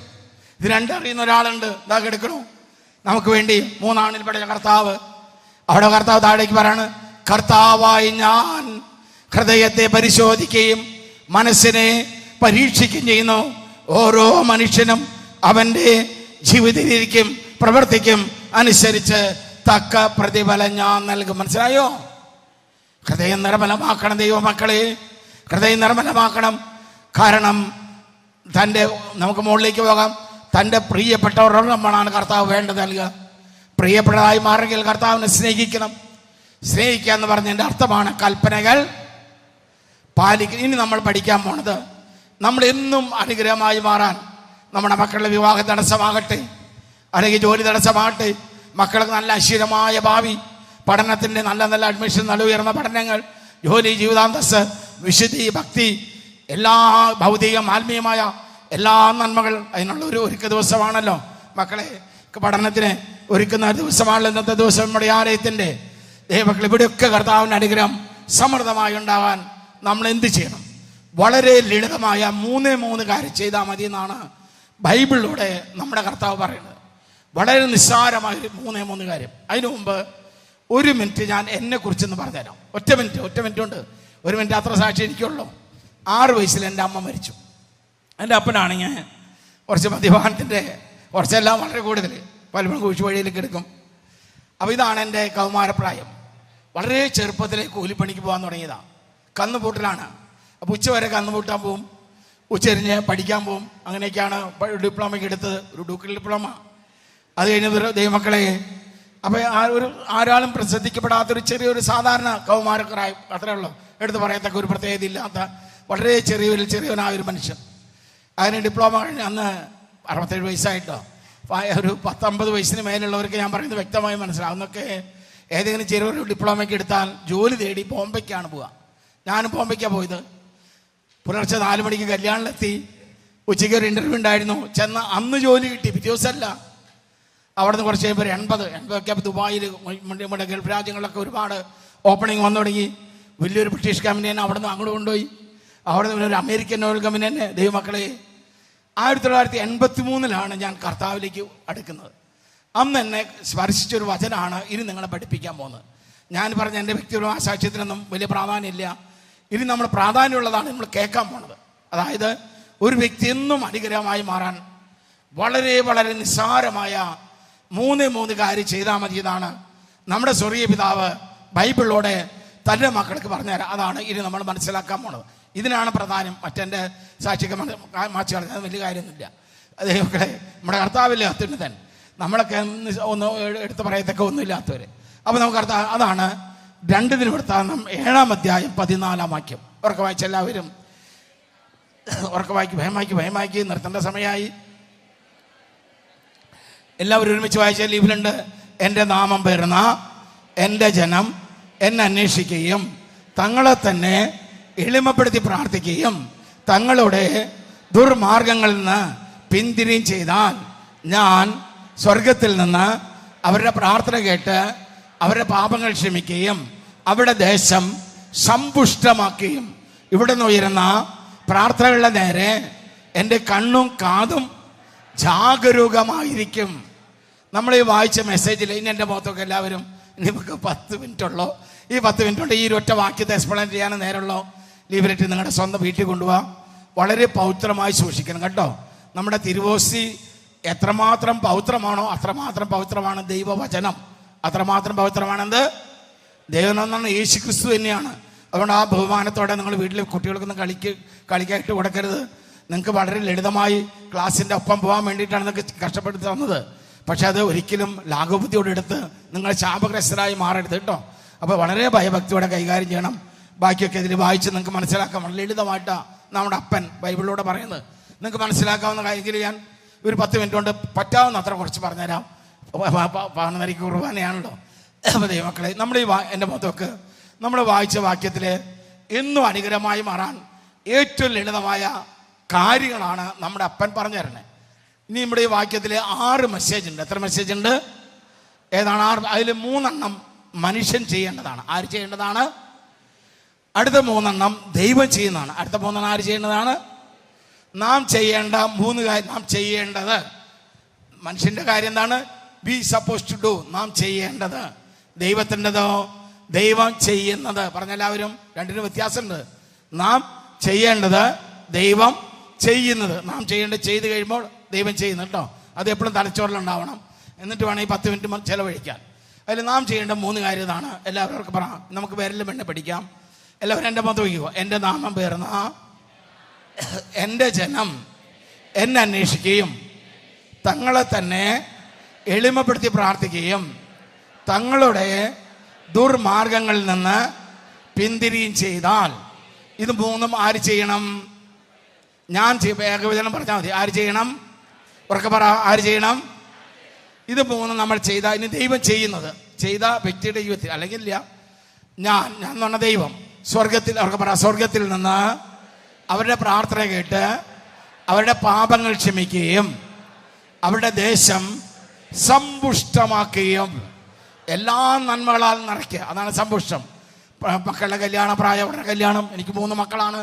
ഇത് രണ്ടറിയുന്ന ഒരാളുണ്ട്, ഇതാ കിടക്കണു നമുക്ക് വേണ്ടി. 3 ആണിൽ പഠിച്ച കർത്താവ്. അവിടെ കർത്താവ് താഴേക്ക് പറയാണ്, കർത്താവായി ഞാൻ ഹൃദയത്തെ പരിശോധിക്കുകയും മനസ്സിനെ പരീക്ഷിക്കുകയും ചെയ്യുന്നു. ഓരോ മനുഷ്യനും അവൻ്റെ ജീവിതരീതിക്കും പ്രവർത്തിക്കും അനുസരിച്ച് തക്ക പ്രതിഫലം ഞാൻ നൽകും. മനസ്സിലായോ? ഹൃദയം നിർമ്മലമാക്കണം ദൈവമക്കളെ, ഹൃദയം നിർമ്മലമാക്കണം. കാരണം നമുക്ക് മുകളിലേക്ക് പോകാം. തൻ്റെ പ്രിയപ്പെട്ടവരോടൊപ്പമാണ് കർത്താവ് വേണ്ടത് നൽകുക. പ്രിയപ്പെട്ടതായി മാറുമെങ്കിൽ കർത്താവിനെ സ്നേഹിക്കണം. സ്നേഹിക്കുക എന്ന് പറഞ്ഞതിൻ്റെ അർത്ഥമാണ് കൽപ്പനകൾ പാലിക്കുക. ഇനി നമ്മൾ പഠിക്കാൻ പോണത്, നമ്മൾ എന്നും അനുഗ്രഹമായി മാറാൻ, നമ്മുടെ മക്കളുടെ വിവാഹ തടസ്സമാകട്ടെ, അല്ലെങ്കിൽ ജോലി തടസ്സമാകട്ടെ, മക്കൾക്ക് നല്ല അശ്വരമായ ഭാവി, പഠനത്തിൻ്റെ നല്ല നല്ല അഡ്മിഷൻ, നല്ല ഉയർന്ന പഠനങ്ങൾ, ജോലി, ജീവിതാന്തസ്, വിശുദ്ധി, ഭക്തി, എല്ലാ ഭൗതികം ആത്മീയമായ എല്ലാ നന്മകൾ, അതിനുള്ള ഒരു ഒരുക്ക ദിവസമാണല്ലോ മക്കളെ. പഠനത്തിന് ഒരുക്കുന്ന ദിവസമാണല്ലോ ഇന്നത്തെ ദിവസം. നമ്മുടെ ആലയത്തിൻ്റെ ദൈവമക്കൾ, ഇവിടെയൊക്കെ കർത്താവിൻ്റെ അനുഗ്രഹം സമൃദ്ധമായി ഉണ്ടാകാൻ നമ്മൾ എന്ത് ചെയ്യണം? വളരെ ലളിതമായ 3 കാര്യം ചെയ്താൽ മതി എന്നാണ് ബൈബിളിലൂടെ നമ്മുടെ കർത്താവ് പറയുന്നത്. വളരെ നിസ്സാരമായൊരു 3 കാര്യം. അതിനു മുമ്പ് 1 മിനിറ്റ് ഞാൻ എന്നെക്കുറിച്ചൊന്ന് പറഞ്ഞുതരാം. ഒറ്റ മിനിറ്റ് കൊണ്ട് 1 മിനിറ്റ് അത്ര സാക്ഷി എനിക്കുള്ളൂ. 6 വയസ്സിൽ എൻ്റെ അമ്മ മരിച്ചു. എൻ്റെ അപ്പനാണെങ്കിൽ കുറച്ച് മദ്യപാനത്തിൻ്റെ കുറച്ചെല്ലാം വളരെ കൂടുതൽ, പലപ്പോഴും കുഴിച്ചു വഴിയിലേക്ക് എടുക്കും. അപ്പോൾ ഇതാണ് എൻ്റെ കൗമാരപ്രായം. വളരെ ചെറുപ്പത്തിൽ കൂലിപ്പണിക്ക് പോകാൻ തുടങ്ങിയതാണ്. കന്നുപൂട്ടലാണ്. അപ്പോൾ ഉച്ചവരെ കന്നുപൂട്ടാൻ പോവും, ഉച്ചരിഞ്ഞ് പഠിക്കാൻ പോവും. അങ്ങനെയൊക്കെയാണ് ഡിപ്ലോമയ്ക്ക് എടുത്തത്, ഒരു ഡൂക്കിൽ ഡിപ്ലോമ. അത് കഴിഞ്ഞ ദൈവമക്കളെ, അപ്പോൾ ആരാളും ശ്രദ്ധിക്കപ്പെടാത്തൊരു ചെറിയൊരു സാധാരണ കൗമാരക്കാരായി അത്രേ ഉള്ളൂ. എടുത്ത് പറയത്തക്ക ഒരു പ്രത്യേകത ഇല്ലാത്ത വളരെ ചെറിയവനായൊരു മനുഷ്യൻ. അതിന് ഡിപ്ലോമ കഴിഞ്ഞ് അന്ന് 67 വയസ്സായിട്ടോ, ഒരു 19 വയസ്സിന് മേലുള്ളവർക്ക് ഞാൻ പറയുന്നത് വ്യക്തമായി മനസ്സിലാവും. അന്നൊക്കെ ഏതെങ്കിലും ചെറിയൊരു ഡിപ്ലോമയ്ക്ക് എടുത്താൽ ജോലി തേടി ബോംബെക്കാണ് പോവുക. ഞാനും ബോംബെക്കാണ് പോയത്. പുലർച്ചെ 4 മണിക്ക് കല്യാണിലെത്തി. ഉച്ചയ്ക്ക് ഒരു ഇൻ്റർവ്യൂ ഉണ്ടായിരുന്നു. ചെന്ന് അന്ന് ജോലി കിട്ടി, പിറ്റേ ദിവസമല്ല. അവിടെ നിന്ന് കുറച്ച് കഴിയുമ്പോൾ 80 ദുബായിൽ, നമ്മുടെ ഗൾഫ് രാജ്യങ്ങളിലൊക്കെ ഒരുപാട് ഓപ്പണിങ് വന്നു തുടങ്ങി. വലിയൊരു ബ്രിട്ടീഷ് കമ്പനി തന്നെ അവിടെ നിന്ന് അങ്ങോട്ട് കൊണ്ടുപോയി. അവിടെ നിന്ന് ഒരു അമേരിക്കൻ ഓയിൽ കമ്പനി തന്നെ. ദൈവമക്കളെ, 1983 ഞാൻ കർത്താവിലേക്ക് അടുക്കുന്നത്. അന്ന് എന്നെ സ്പർശിച്ചൊരു വചനമാണ് ഇനി നിങ്ങളെ പഠിപ്പിക്കാൻ പോകുന്നത്. ഞാൻ പറഞ്ഞ എൻ്റെ വ്യക്തിപരമായ സാക്ഷ്യത്തിനൊന്നും വലിയ പ്രാധാന്യമില്ല. ഇനി നമ്മൾ പ്രാധാന്യമുള്ളതാണ് നമ്മൾ കേൾക്കാൻ പോണത്. അതായത് ഒരു വ്യക്തി എന്നും അനുഗ്രഹമായി മാറാൻ വളരെ വളരെ നിസ്സാരമായ 3 കാര്യം ചെയ്താൽ മതി. ഇതാണ് നമ്മുടെ സ്വർഗീയ പിതാവ് ബൈബിളിലൂടെ തൻ്റെ മക്കൾക്ക് പറഞ്ഞുതരാം. അതാണ് ഇനി നമ്മൾ മനസ്സിലാക്കാൻ പോണത്. ഇതിനാണ് പ്രധാനം. മറ്റെൻ്റെ സാക്ഷിക്ക് മാറ്റി കളഞ്ഞത് വലിയ കാര്യമൊന്നുമില്ല. അതേപോലെ നമ്മുടെ കർത്താവില്ലേ അത്യുന്നതൻ, നമ്മളൊക്കെ ഒന്ന് എടുത്ത് പറയത്തൊക്കെ ഒന്നുമില്ലാത്തവർ. അപ്പോൾ നമുക്ക് അതാണ് 2 ദിനവൃത്താന്തം 7-ാം അധ്യായം 14-ാം വാക്യം. ഉറക്കെ വായിച്ച എല്ലാവരും ഉറക്കെ വായിക്കും. ഭയമാക്കി നിർത്തേണ്ട സമയമായി. എല്ലാവരും ഒരുമിച്ച് വായിച്ചാൽ ലീവിലുണ്ട്. എൻ്റെ നാമം പേർന്ന എൻ്റെ ജനം എന്നെ അന്വേഷിക്കുകയും തങ്ങളെ തന്നെ എളിമപ്പെടുത്തി പ്രാർത്ഥിക്കുകയും തങ്ങളുടെ ദുർമാർഗങ്ങളിൽ നിന്ന് പിന്തിരിയും ചെയ്താൽ ഞാൻ സ്വർഗത്തിൽ നിന്ന് അവരുടെ പ്രാർത്ഥന കേട്ട് അവരുടെ പാപങ്ങൾ ക്ഷമിക്കുകയും അവരുടെ ദേശം സമ്പുഷ്ടമാക്കുകയും ഇവിടെ നിന്ന് ഉയരുന്ന പ്രാർത്ഥനകളുടെ നേരെ എൻ്റെ കണ്ണും കാതും ജാഗരൂകമായിരിക്കും. നമ്മൾ ഈ വായിച്ച മെസ്സേജിൽ ഇനി എൻ്റെ മുഖത്തൊക്കെ എല്ലാവരും നമുക്ക് 10 മിനിറ്റുള്ളൂ. ഈ 10 മിനിറ്റ് കൊണ്ട് ഈ ഒറ്റ വാക്യത്തെ എക്സ്പ്ലെയിൻ ചെയ്യാൻ നേരമുള്ളൂ. ലീവലിട്ട് നിങ്ങളുടെ സ്വന്തം വീട്ടിൽ കൊണ്ടുപോകാം. വളരെ പൗത്രമായി സൂക്ഷിക്കണം കേട്ടോ. നമ്മുടെ തിരുവോസി എത്രമാത്രം പൗത്രമാണോ അത്രമാത്രം പവിത്രമാണ് ദൈവവചനം. അത്രമാത്രം പവിത്രമാണെന്ത് ദൈവം എന്നാണ് യേശു ക്രിസ്തു തന്നെയാണ്. അതുകൊണ്ട് ആ ബഹുമാനത്തോടെ നിങ്ങൾ വീട്ടിൽ കുട്ടികൾക്കൊന്നും കളിക്കായിട്ട് കൊടുക്കരുത്. നിങ്ങൾക്ക് വളരെ ലളിതമായി ക്ലാസ്സിൻ്റെ ഒപ്പം പോകാൻ വേണ്ടിയിട്ടാണ് നിങ്ങൾക്ക് കഷ്ടപ്പെടുത്തി തന്നത്. പക്ഷെ അത് ഒരിക്കലും ലാഘവബുദ്ധിയോടെ എടുത്ത് നിങ്ങൾ ശാപഗ്രസ്തരായി മാറരുത് കേട്ടോ. അപ്പോൾ വളരെ ഭയഭക്തിയോടെ കൈകാര്യം ചെയ്യണം. ബാക്കിയൊക്കെ ഇതിൽ വായിച്ച് നിങ്ങൾക്ക് മനസ്സിലാക്കാം. വളരെ ലളിതമായിട്ടാണ് നമ്മുടെ അപ്പൻ ബൈബിളിലൂടെ പറയുന്നത്. നിങ്ങൾക്ക് മനസ്സിലാക്കാവുന്ന കാര്യത്തിൽ ഞാൻ ഒരു 10 മിനിറ്റ് കൊണ്ട് പറ്റാവുന്ന അത്ര കുറച്ച് പറഞ്ഞുതരാം. 11:30 കുർബാനയാണല്ലോ. അപ്പോൾ ദൈവമക്കളെ, നമ്മൾ എൻ്റെ മുഖത്തൊക്കെ നമ്മൾ വായിച്ച വാക്യത്തിൽ എന്നും അനുഗ്രഹമായി മാറാൻ ഏറ്റവും ലളിതമായ കാര്യങ്ങളാണ് നമ്മുടെ അപ്പൻ പറഞ്ഞു തരണേ. ഇനി നമ്മുടെ ഈ വാക്യത്തിൽ 6 മെസ്സേജ് ഉണ്ട്. എത്ര മെസ്സേജ് ഉണ്ട്? ഏതാണ് 6? അതിൽ 3 മനുഷ്യൻ ചെയ്യേണ്ടതാണ്. ആര് ചെയ്യേണ്ടതാണ്? അടുത്ത 3 ദൈവം ചെയ്യുന്നതാണ്. അടുത്ത 3 ആര് ചെയ്യേണ്ടതാണ്? നാം ചെയ്യേണ്ട 3 കാര്യം. നാം ചെയ്യേണ്ടത് മനുഷ്യൻ്റെ കാര്യം എന്താണ്? Be supposed to do. നാം ചെയ്യേണ്ടത്. ദൈവത്തിൻ്റെതോ? ദൈവം ചെയ്യുന്നത്. പറഞ്ഞെല്ലാവരും, രണ്ടിനും വ്യത്യാസമുണ്ട്. നാം ചെയ്യേണ്ടത്, ദൈവം ചെയ്യുന്നത്. നാം ചെയ്യേണ്ടത് ചെയ്ത് കഴിയുമ്പോൾ ദൈവം ചെയ്യുന്നു കേട്ടോ. അത് എപ്പോഴും തലച്ചോറിലുണ്ടാവണം. എന്നിട്ട് വേണം ഈ 10 മിനിറ്റ് ചിലവഴിക്കാൻ. അതിൽ നാം ചെയ്യേണ്ട 3 കാര്യം ഇതാണ്. എല്ലാവർക്കും പറയാം. നമുക്ക് പേരിലും എന്നെ പഠിക്കാം. എല്ലാവരും എൻ്റെ മതം വയ്ക്കുക. എൻ്റെ നാമം പേർന്ന എൻ്റെ ജനം എന്നെ അന്വേഷിക്കുകയും തങ്ങളെ തന്നെ എളിമപ്പെടുത്തി പ്രാർത്ഥിക്കുകയും തങ്ങളുടെ ദുർമാർഗങ്ങളിൽ നിന്ന് പിന്തിരിയും ചെയ്താൽ. ഇത് 3 ആര് ചെയ്യണം? ഞാൻ ഏകവചനം പറഞ്ഞാൽ മതി. ആര് ചെയ്യണം? ഉറക്കെ പറ. ആര് ചെയ്യണം? ഇത് 3 നമ്മൾ ചെയ്താൽ ഇനി ദൈവം ചെയ്യുന്നത്. ചെയ്ത വ്യക്തിയുടെ ജീവിതത്തിൽ അല്ലെങ്കിൽ ഇല്ല. ഞാൻ എന്ന് പറഞ്ഞ ദൈവം സ്വർഗത്തിൽ, അവർക്ക് പറ, സ്വർഗത്തിൽ നിന്ന് അവരുടെ പ്രാർത്ഥന കേട്ട് അവരുടെ പാപങ്ങൾ ക്ഷമിക്കുകയും അവരുടെ ദേശം സമ്പുഷ്ടമാക്കുകയും എല്ലാ നന്മകളാൽ നിറയ്ക്കുക. അതാണ് സമ്പുഷ്ടം. മക്കളുടെ കല്യാണം, പ്രായമുള്ള കല്യാണം. എനിക്ക് 3 മക്കളാണ്.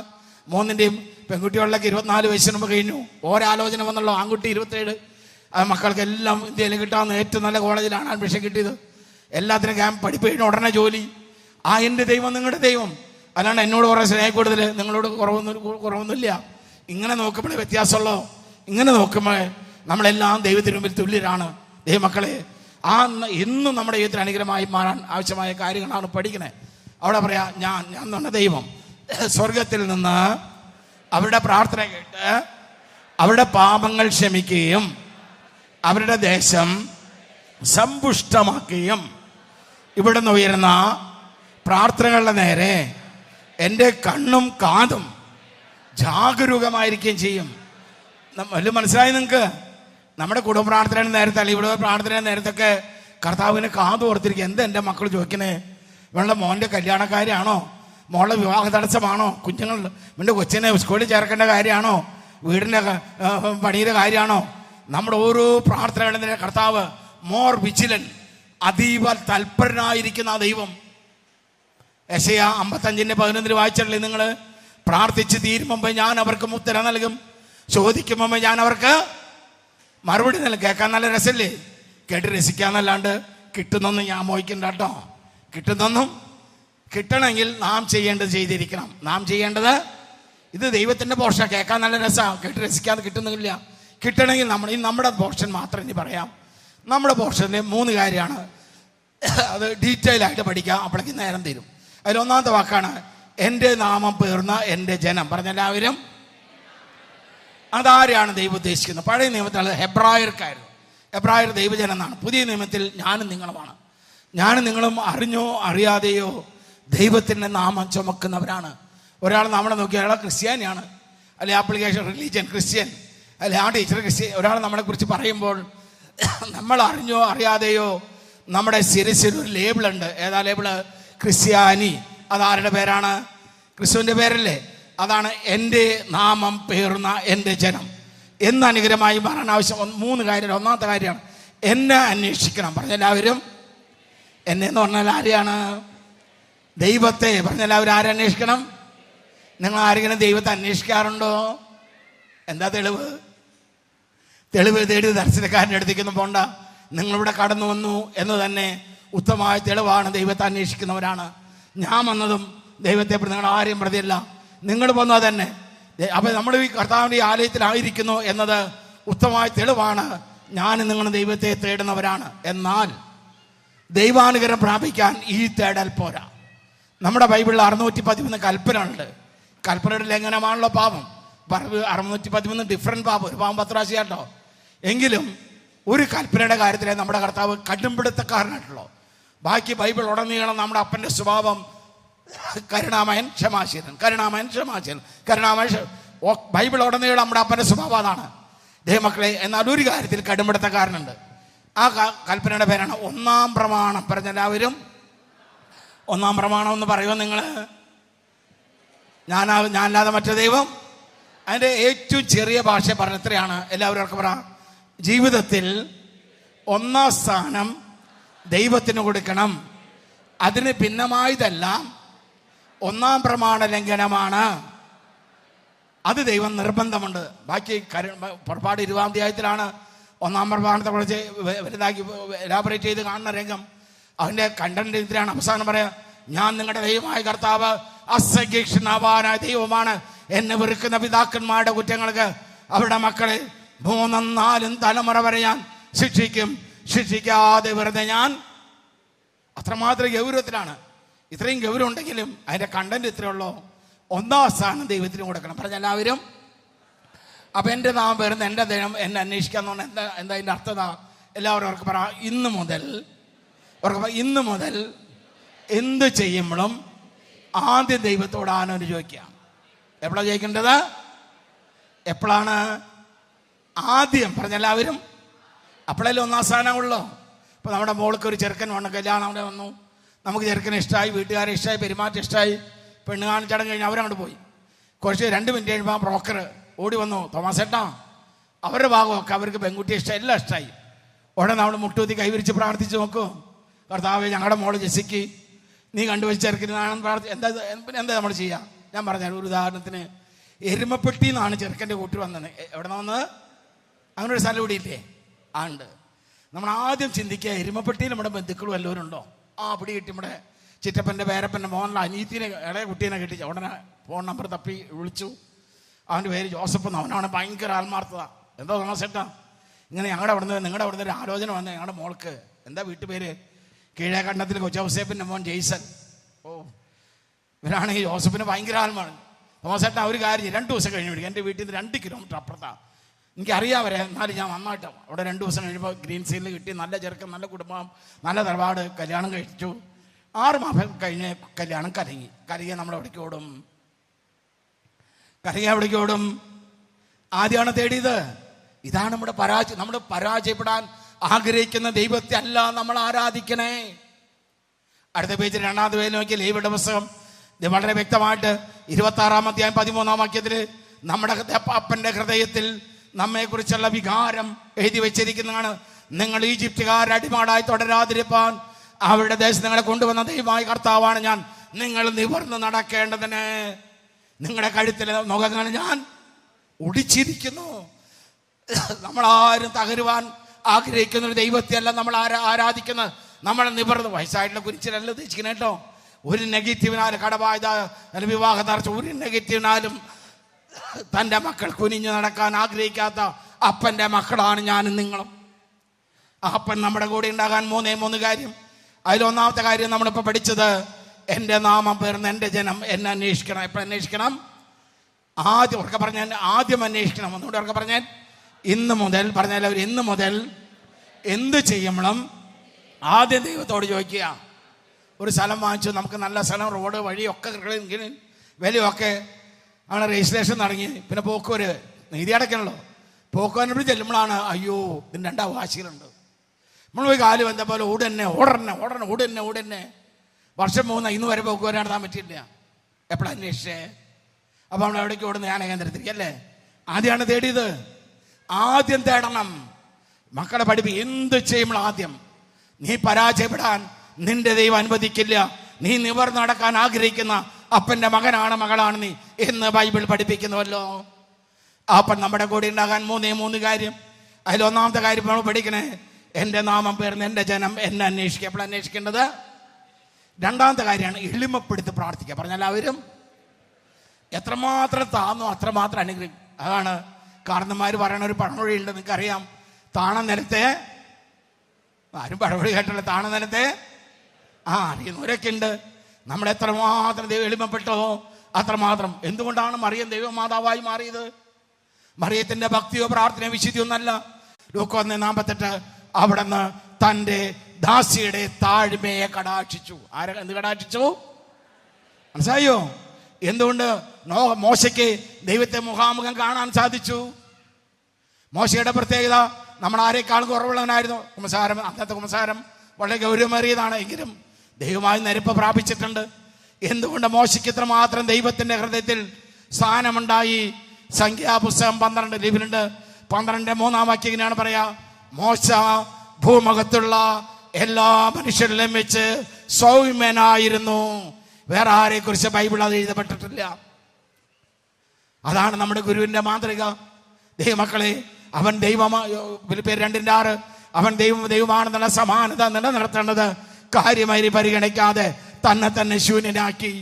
3ൻ്റെയും പെൺകുട്ടികളിലേക്ക് 24 വയസ്സിന് മുമ്പ് കഴിഞ്ഞു. ഓരോലോചന വന്നുള്ളൂ. ആൺകുട്ടി 27. മക്കൾക്കെല്ലാം ഇന്ത്യയിൽ കിട്ടാവുന്ന ഏറ്റവും നല്ല കോളേജിലാണ് അഡ്മിഷൻ കിട്ടിയത്. എല്ലാത്തിനും ക്യാമ്പ് പഠിപ്പ് കഴിഞ്ഞ ഉടനെ ജോലി. എൻ്റെ ദൈവം നിങ്ങളുടെ ദൈവം. അല്ലാണ്ട് എന്നോട് കുറേ സ്നേഹം കൂടുതൽ, നിങ്ങളോട് കുറവൊന്നുമില്ല. ഇങ്ങനെ നോക്കുമ്പോഴേ വ്യത്യാസമുള്ളൂ. ഇങ്ങനെ നോക്കുമ്പോൾ നമ്മളെല്ലാം ദൈവത്തിന് മുമ്പിൽ തുല്യരാണ്. ദൈവമക്കളെ, എന്നും നമ്മുടെ ജീവിതത്തിൽ അനുഗ്രഹമായി മാറാൻ ആവശ്യമായ കാര്യങ്ങളാണ് പഠിക്കണേ. അവിടെ പറയാ, ഞാൻ എന്ന് പറഞ്ഞ ദൈവം സ്വർഗത്തിൽ നിന്ന് അവരുടെ പ്രാർത്ഥന കേട്ട് അവരുടെ പാപങ്ങൾ ക്ഷമിക്കുകയും അവരുടെ ദേശം സമ്പുഷ്ടമാക്കുകയും ഇവിടെ നിന്ന് ഉയരുന്ന പ്രാർത്ഥനകളുടെ നേരെ എൻ്റെ കണ്ണും കാതും ജാഗരൂകമായിരിക്കുകയും ചെയ്യും. വല്ലതും മനസ്സിലായി നിങ്ങൾക്ക്? നമ്മുടെ കുടുംബ പ്രാർത്ഥന നേരത്തെ അല്ലെങ്കിൽ ഇവിടെ പ്രാർത്ഥന നേരത്തൊക്കെ കർത്താവിനെ കാതു ഓർത്തിരിക്കുക. എന്താ എൻ്റെ മക്കൾ ചോദിക്കണേ? ഇവളുടെ മോൻ്റെ കല്യാണക്കാരിയാണോ? മോളുടെ വിവാഹ തടസ്സമാണോ? കുഞ്ഞുങ്ങൾ എൻ്റെ കൊച്ചിനെ സ്കൂളിൽ ചേർക്കേണ്ട കാര്യമാണോ? വീടിൻ്റെ പണിയുടെ കാര്യമാണോ? നമ്മുടെ ഓരോ പ്രാർത്ഥനകളിലെ കർത്താവ് മോർ വിജിലൻ, അതീവ തൽപരനായിരിക്കുന്ന ആ ദൈവം. യെശയ്യാ 55:11 വായിച്ചല്ലേ നിങ്ങൾ? പ്രാർത്ഥിച്ച് തീരുമ്പോൾ ഞാൻ അവർക്ക് ഉത്തരം നൽകും, ചോദിക്കുമ്പോൾ ഞാൻ അവർക്ക് മറുപടി നൽകും. കേൾക്കാൻ നല്ല രസമല്ലേ? കേട്ട് രസിക്കാന്നല്ലാണ്ട് കിട്ടുന്നൊന്നും ഞാൻ മോഹിക്കണ്ട കേട്ടോ. കിട്ടണമെങ്കിൽ നാം ചെയ്യേണ്ടത് ചെയ്തിരിക്കണം. നാം ചെയ്യേണ്ടത് ഇത് ദൈവത്തിൻ്റെ പോർഷൻ. കേൾക്കാൻ നല്ല രസമാണ്, കേട്ട് രസിക്കാതെ കിട്ടുന്നില്ല. കിട്ടണമെങ്കിൽ നമ്മുടെ പോർഷൻ മാത്രം ഇനി പറയാം. നമ്മുടെ പോർഷനിൽ 3 കാര്യമാണ്. അത് ഡീറ്റെയിൽ ആയിട്ട് പഠിക്കാം, അപ്പോഴേക്കും നേരം തരും. അതിലൊന്നാമത്തെ വാക്കാണ് എൻ്റെ നാമം പേർന്ന എൻ്റെ ജനം. പറഞ്ഞെല്ലാവരും അതാരെയാണ് ദൈവം ഉദ്ദേശിക്കുന്നത്? പഴയ നിയമത്തിൽ അത് ഹെബ്രായർ ദൈവജനം എന്നാണ്. പുതിയ നിയമത്തിൽ ഞാനും നിങ്ങളുമാണ്. ഞാനും നിങ്ങളും അറിഞ്ഞോ അറിയാതെയോ ദൈവത്തിൻ്റെ നാമം ചുമക്കുന്നവരാണ്. ഒരാൾ നമ്മളെ നോക്കി അയാൾ ക്രിസ്ത്യാനിയാണ്, അല്ലെ ആപ്ലിക്കേഷൻ റിലീജിയൻ ക്രിസ്ത്യൻ, അല്ലെ ആ ടീച്ചർ ക്രിസ്ത്യൻ. ഒരാൾ നമ്മളെക്കുറിച്ച് പറയുമ്പോൾ നമ്മൾ അറിഞ്ഞോ അറിയാതെയോ നമ്മുടെ ശിരസിൽ ഒരു ലേബിളുണ്ട്. ഏതാ ലേബിള്? ക്രിസ്ത്യാനി. അതാരുടെ പേരാണ്? ക്രിസ്തുവിൻ്റെ പേരല്ലേ? അതാണ് എൻ്റെ നാമം പേർന്ന എൻ്റെ ജനം എന്ന് അനുഗ്രഹമായി മാറാൻ ആവശ്യം 3 കാര്യം. ഒന്നാമത്തെ കാര്യമാണ് എന്നെ അന്വേഷിക്കണം. പറഞ്ഞെല്ലാവരും എന്നെ എന്ന് പറഞ്ഞാൽ ആരെയാണ്? ദൈവത്തെ. പറഞ്ഞെല്ലാവരും ആരന്വേഷിക്കണം? നിങ്ങൾ ആരെങ്കിലും ദൈവത്തെ അന്വേഷിക്കാറുണ്ടോ? എന്താ തെളിവ്? തേടി ദർശനക്കാരൻ്റെ അടുത്തേക്കൊന്നും പോണ്ട. നിങ്ങളിവിടെ കടന്നു വന്നു എന്ന് തന്നെ ഉത്തമമായ തെളിവാണ്. ദൈവത്തെ അന്വേഷിക്കുന്നവരാണ്. ഞാൻ വന്നതും ദൈവത്തെ നിങ്ങൾ ആരെയും പ്രതിയല്ല, നിങ്ങൾ വന്നത് തന്നെ. അപ്പം നമ്മൾ ഈ കർത്താവിൻ്റെ ആലയത്തിലായിരിക്കുന്നു എന്നത് ഉത്തമമായ തെളിവാണ്. ഞാൻ നിങ്ങൾ ദൈവത്തെ തേടുന്നവരാണ്. എന്നാൽ ദൈവാനുഗ്രഹം പ്രാപിക്കാൻ ഈ തേടൽ പോരാ. നമ്മുടെ ബൈബിളിൽ 613 കൽപ്പന ഉണ്ട്. കൽപ്പനയുടെ ലംഘനമാണല്ലോ പാപം. 613 ഡിഫറൻറ്റ് പാപം. ഒരു പാപം 10 പ്രാവശ്യം കേട്ടോ. എങ്കിലും ഒരു കൽപ്പനയുടെ കാര്യത്തിലെ നമ്മുടെ കർത്താവ് കടുംപിടുത്തക്കാരനായിട്ടുള്ളൂ. ബാക്കി ബൈബിൾ ഉടനീളം നമ്മുടെ അപ്പൻ്റെ സ്വഭാവം കരുണാമയൻ ക്ഷമാശീലൻ. ബൈബിൾ ഉടനീളം നമ്മുടെ അപ്പൻ്റെ സ്വഭാവം അതാണ്. ദൈവമക്കളെ, എന്നാൽ ഒരു കാര്യത്തിൽ കടുംപിടുത്തക്കാരനുണ്ട്. ആ കൽപ്പനയുടെ പേരാണ് 1-ാം പ്രമാണം. പറഞ്ഞെല്ലാവരും 1-ാം പ്രമാണം എന്ന് പറയുമോ നിങ്ങൾ? ഞാനല്ലാതെ മറ്റേ ദൈവം. അതിൻ്റെ ഏറ്റവും ചെറിയ ഭാഷ പറഞ്ഞത്രയാണ്. എല്ലാവരും അവർക്ക് പറ. ജീവിതത്തിൽ 1-ാം സ്ഥാനം ദൈവത്തിന് കൊടുക്കണം. അതിന് ഭിന്നമായതെല്ലാം 1-ാം പ്രമാണ ലംഘനമാണ്. അത് ദൈവം നിർബന്ധമുണ്ട്. ബാക്കി പുറപ്പാട് 20-ാം അധ്യായത്തിലാണ് 1-ാം പ്രമാണത്തെ കുറിച്ച് വലുതാക്കി എലാബറേറ്റ് ചെയ്ത് കാണുന്ന രംഗം. അതിൻ്റെ കണ്ടന്റ് ഇതിലാണ്. അവസാനം പറയാം, ഞാൻ നിങ്ങളുടെ ദൈവമായ കർത്താവ് അസഹിഷ്ണുവാനായ ദൈവമാണ്. എന്നെ വെറുക്കുന്ന പിതാക്കന്മാരുടെ കുറ്റങ്ങൾക്ക് അവരുടെ മക്കളെ 3-ഉം 4-ഉം തലമുറ വരെ ഞാൻ ശിക്ഷിക്കും. ശിക്ഷിക്കാതെ വെറുതെ ഞാൻ. അത്രമാത്രം ഗൗരവത്തിലാണ്. ഇത്രയും ഗൗരവം ഉണ്ടെങ്കിലും അതിൻ്റെ കണ്ടന്റ് ഇത്രയുള്ളൂ. 1-ാം സ്ഥാനം ദൈവത്തിന് കൊടുക്കണം. പറഞ്ഞെല്ലാവരും. അപ്പം എൻ്റെ നാമം വരുന്ന എൻ്റെ ദൈവം എന്നെ അന്വേഷിക്കാന്ന് പറഞ്ഞാൽ എന്താ അതിൻ്റെ അർത്ഥത? എല്ലാവരും അവർക്ക് പറ. ഇന്ന് മുതൽ എന്ത് ചെയ്യുമ്പോഴും ആദ്യം ദൈവത്തോടാണ് ചോദിക്കുക. എപ്പോഴാണ് ചോദിക്കേണ്ടത്? എപ്പോഴാണ്? ആദ്യം. പറഞ്ഞെല്ലാവരും. അപ്പോഴല്ലേ 1-ാം സ്ഥാനമുള്ളൂ. ഇപ്പോൾ നമ്മുടെ മോൾക്ക് ഒരു ചെറുക്കൻ വന്നു, കല്യാണം അവിടെ വന്നു. നമുക്ക് ചെറുക്കനെ ഇഷ്ടമായി, വീട്ടുകാരെ ഇഷ്ടമായി, പെരുമാറ്റം ഇഷ്ടമായി. പെണ്ണ് കാണിച്ചടങ്ങ് കഴിഞ്ഞ് അവരങ്ങോട്ട് പോയി. കുറച്ച് 2 മിനിറ്റ് കഴിയുമ്പോൾ ആ ബ്രോക്കർ ഓടി വന്നു. തോമസേട്ടാ, അവരുടെ ഭാഗമൊക്കെ അവർക്ക് പെൺകുട്ടിയെ ഇഷ്ടം, എല്ലാം ഇഷ്ടമായി. ഉടനെ നമ്മൾ മുട്ടുകുത്തി കൈവിരിച്ച് പ്രാർത്ഥിച്ച് നോക്കൂ. കർത്താവേ, ഞങ്ങളുടെ മോള് ജെസ്സിക്ക് നീ കണ്ടുവച്ച് ചെറുക്കനാണെന്ന് എന്താ നമ്മൾ ചെയ്യുക? ഞാൻ പറഞ്ഞ ഒരു ഉദാഹരണത്തിന്, എരുമപ്പെട്ടി എന്നാണ് ചെറുക്കൻ്റെ കൂട്ടി വന്നത്. എവിടെ നിന്ന് വന്നത്? അങ്ങനെ ഒരു സ്ഥലം ഇവിടെ ഇല്ലേ? ഉണ്ട്. നമ്മൾ ആദ്യം ചിന്തിക്കുക, എരുമപ്പെട്ടിയിൽ നമ്മുടെ ബന്ധുക്കളും എല്ലാവരും ഉണ്ടോ? പിടി കിട്ടി. നമ്മുടെ ചിറ്റപ്പൻ്റെ പേരപ്പൻ്റെ മോഹനിലെ അനീത്തിനെ, ഇളയ കുട്ടീനെ കിട്ടിച്ച. ഉടനെ ഫോൺ നമ്പർ തപ്പി വിളിച്ചു. അവൻ്റെ പേര് ജോസഫ് എന്ന്. അവനാണ് ഭയങ്കര ആത്മാർത്ഥത. എന്തോ തോമസേട്ടാ, ഇങ്ങനെ നിങ്ങളുടെ അവിടുന്ന് ഒരു ആലോചന വന്ന് ഞങ്ങളുടെ മോൾക്ക്. എന്താ വീട്ടുപേര്? കീഴേക്കണ്ടത്തിൽ കൊച്ചൗസേപ്പിൻ്റെ മോൻ ജെയ്സൺ. ഇവരാണെങ്കിൽ ജോസഫിന് ഭയങ്കര ആത്മാണ്. തോമസേട്ടാ, ഒരു കാര്യം 2 ദിവസം കഴിഞ്ഞ് വിളിക്കും. എൻ്റെ വീട്ടിൽ നിന്ന് 2 കിലോമീറ്റർ അപ്പുറത്താണ്. എനിക്കറിയാവരെ, എന്നാലും ഞാൻ നന്നായിട്ടോ. അവിടെ 2 ദിവസം കഴിയുമ്പോൾ ഗ്രീൻ സീലിൽ കിട്ടി. നല്ല ചെറുക്കൻ, നല്ല കുടുംബം, നല്ല തറവാട്. കല്യാണം കഴിച്ചു. 6 മാസം കഴിഞ്ഞ് കല്യാണം കലങ്ങി. നമ്മൾ എവിടേക്ക് ഓടും? ആദ്യമാണ് തേടിയത്. ഇതാണ് നമ്മുടെ നമ്മൾ പരാജയപ്പെടാൻ ആഗ്രഹിക്കുന്ന ദൈവത്തെ അല്ല നമ്മൾ ആരാധിക്കണേ. അടുത്ത പേജിൽ രണ്ടാമത്തെ പേര് നോക്കിയാൽ ലേവിയുടെ പുസ്തകം ഇത് വളരെ വ്യക്തമായിട്ട് 26-ാം അധ്യായം 13-ാം വാക്യത്തിൽ നമ്മുടെ അപ്പന്റെ ഹൃദയത്തിൽ നമ്മെക്കുറിച്ചുള്ള വികാരം എഴുതി വെച്ചിരിക്കുന്നതാണ്. നിങ്ങൾ ഈജിപ്തുകാരുടെ അടിമാടായി തുടരാതിരിപ്പാൻ അവരുടെ ദേശത്ത് നിങ്ങളെ കൊണ്ടുവന്ന ദൈവമായ കർത്താവാണ് ഞാൻ. നിങ്ങൾ നിവർന്ന് നടക്കേണ്ടതിന് നിങ്ങളുടെ കഴുത്തിലെ മുഖങ്ങൾ ഞാൻ ഒടിച്ചിരിക്കുന്നു. നമ്മളാരും തകരുവാൻ ആഗ്രഹിക്കുന്ന ഒരു ദൈവത്തെ അല്ല നമ്മൾ ആരാധിക്കുന്നത്. നമ്മളെ നിവർന്ന് വയസ്സായിട്ടുള്ള കുരിച്ചിലല്ല ഉദ്ദേശിക്കുന്നത് കേട്ടോ. ഒരു നെഗറ്റീവിനാലും കടബാധ്യത, വിവാഹ തടസ്സം, ഒരു നെഗറ്റീവിനാലും തൻ്റെ മക്കൾ കുനിഞ്ഞു നടക്കാൻ ആഗ്രഹിക്കാത്ത അപ്പൻ്റെ മക്കളാണ് ഞാനും നിങ്ങളും. അപ്പൻ നമ്മുടെ കൂടെ ഉണ്ടാകാൻ മൂന്ന് കാര്യം. അതിലൊന്നാമത്തെ കാര്യം നമ്മളിപ്പോൾ പഠിച്ചത്, എൻ്റെ നാമം പേർന്ന് എൻ്റെ ജനം എന്നെ അന്വേഷിക്കണം. എപ്പോഴും അന്വേഷിക്കണം? ആദ്യം ഉറക്കെ പറഞ്ഞാൽ ആദ്യം അന്വേഷിക്കണം. ഒന്നുകൂടെ ഉറക്കെ പറഞ്ഞാൽ ഇന്ന് മുതൽ പറഞ്ഞാൽ അവർ ഇന്ന് മുതൽ എന്ത് ചെയ്യുമ്പോഴും ആദ്യം ദൈവത്തോട് ചോദിക്കുക. ഒരു സ്ഥലം വാങ്ങിച്ചു, നമുക്ക് നല്ല സ്ഥലം, റോഡ് വഴിയൊക്കെ വിലയൊക്കെ അങ്ങനെ രജിസ്ട്രേഷൻ തുടങ്ങി. പിന്നെ പോക്കുവര് നീതി അടയ്ക്കണല്ലോ. പോക്കുവരനോട് ചെല്ലുമ്പോഴാണ് അയ്യോ ഇതിന് രണ്ടാ വാശികളുണ്ട്. നമ്മൾ പോയി കാല് വന്ന പോലെ ഓടന്നെ വർഷം 3 ഇന്ന് വരെ പോക്കുവരെ നടത്താൻ പറ്റില്ല. എപ്പോഴാണ് അന്വേഷിച്ചേ? അപ്പോൾ നമ്മൾ എവിടേക്ക് ഓടുന്ന ധ്യാന കേന്ദ്രത്തിൽ അല്ലേ? ആദ്യമാണ് തേടിയത്. ആദ്യം തേടണം. മക്കളെ എന്ത് ചെയ്യുമ്പോൾ ആദ്യം നീ പരാജയപ്പെടാൻ നിന്റെ ദൈവം അനുവദിക്കില്ല. നീ നിവർന്ന് നടക്കാൻ ആഗ്രഹിക്കുന്ന അപ്പൻ്റെ മകനാണ് മകളാണ് നീ എന്ന് ബൈബിൾ പഠിപ്പിക്കുന്നുവല്ലോ. അപ്പൻ നമ്മുടെ കൂടെ ഉണ്ടാകാൻ 3 കാര്യം. അതിലൊന്നാമത്തെ കാര്യം നമ്മൾ പഠിക്കണേ, എൻ്റെ നാമം പേർന്ന് എൻ്റെ ജനം എന്നെ അന്വേഷിക്കുക. എപ്പോഴാണ് അന്വേഷിക്കേണ്ടത്? രണ്ടാമത്തെ കാര്യമാണ് എളിമപ്പെടുത്തി പ്രാർത്ഥിക്കുക. പറഞ്ഞാൽ അവരും എത്രമാത്രം താന്നോ അത്രമാത്രം അനുഗ്രഹിക്കും. അതാണ് കാരണന്മാർ പറയണ ഒരു പഴമൊഴിയുണ്ട്, നിങ്ങൾക്കറിയാം. താണ നിലത്തെ ആരും പഴമൊഴി കേട്ടല്ലോ. താണ നിലത്തെ അറിയുന്നവരൊക്കെ ഉണ്ട്. നമ്മൾ എത്രമാത്രം ദൈവം എളിമപ്പെട്ടോ അത്രമാത്രം. എന്തുകൊണ്ടാണ് മറിയം ദൈവമാതാവായി മാറിയത്? മറിയത്തിന്റെ ഭക്തിയോ പ്രാർത്ഥനയോ വിശുദ്ധിയോ ഒന്നല്ല. ലൂക്കോസ് 1:48 അവിടുന്ന് തൻ്റെ ദാസിയുടെ താഴ്മയെ കടാക്ഷിച്ചു. എന്ത് കടാക്ഷിച്ചു? മനസ്സിലായോ? എന്തുകൊണ്ട്? മോശയ്ക്ക് ദൈവത്തെ മുഖാമുഖം കാണാൻ സാധിച്ചു. മോശയുടെ പ്രത്യേകത നമ്മൾ ആരെക്കാളും കുറവുള്ളവനായിരുന്നു. കുമ്പസാരം, അന്നത്തെ കുമ്പസാരം വളരെ ഗൗരവമേറിയതാണ്. എങ്കിലും ദൈവമായി നിരപ്പ് പ്രാപിച്ചിട്ടുണ്ട്. എന്തുകൊണ്ട് മോശയ്ക്ക് ഇത്രമാത്രം ദൈവത്തിന്റെ ഹൃദയത്തിൽ സ്ഥാനമുണ്ടായി? സംഖ്യാപുസ്തകം 12 ലിപിലുണ്ട്. 12:3 വാക്യം ഇങ്ങനെയാണ് പറയാ, മോശ ഭൂമുഖത്തുള്ള എല്ലാ മനുഷ്യരിലും വെച്ച് സൗമ്യനായിരുന്നു. വേറെ ആരെ കുറിച്ച് ബൈബിൾ അത് എഴുതപ്പെട്ടിട്ടില്ല. അതാണ് നമ്മുടെ ഗുരുവിന്റെ മാതൃക. ദൈവമക്കളെ, അവൻ ദൈവമാണ്. ഫിലിപ്പിയർ 2:6 അവൻ ദൈവമാണെന്നുള്ള സമാനത നിലനിർത്തേണ്ടത് കാര്യമായി പരിഗണിക്കാതെ തന്നെ ശൂന്യനാക്കി.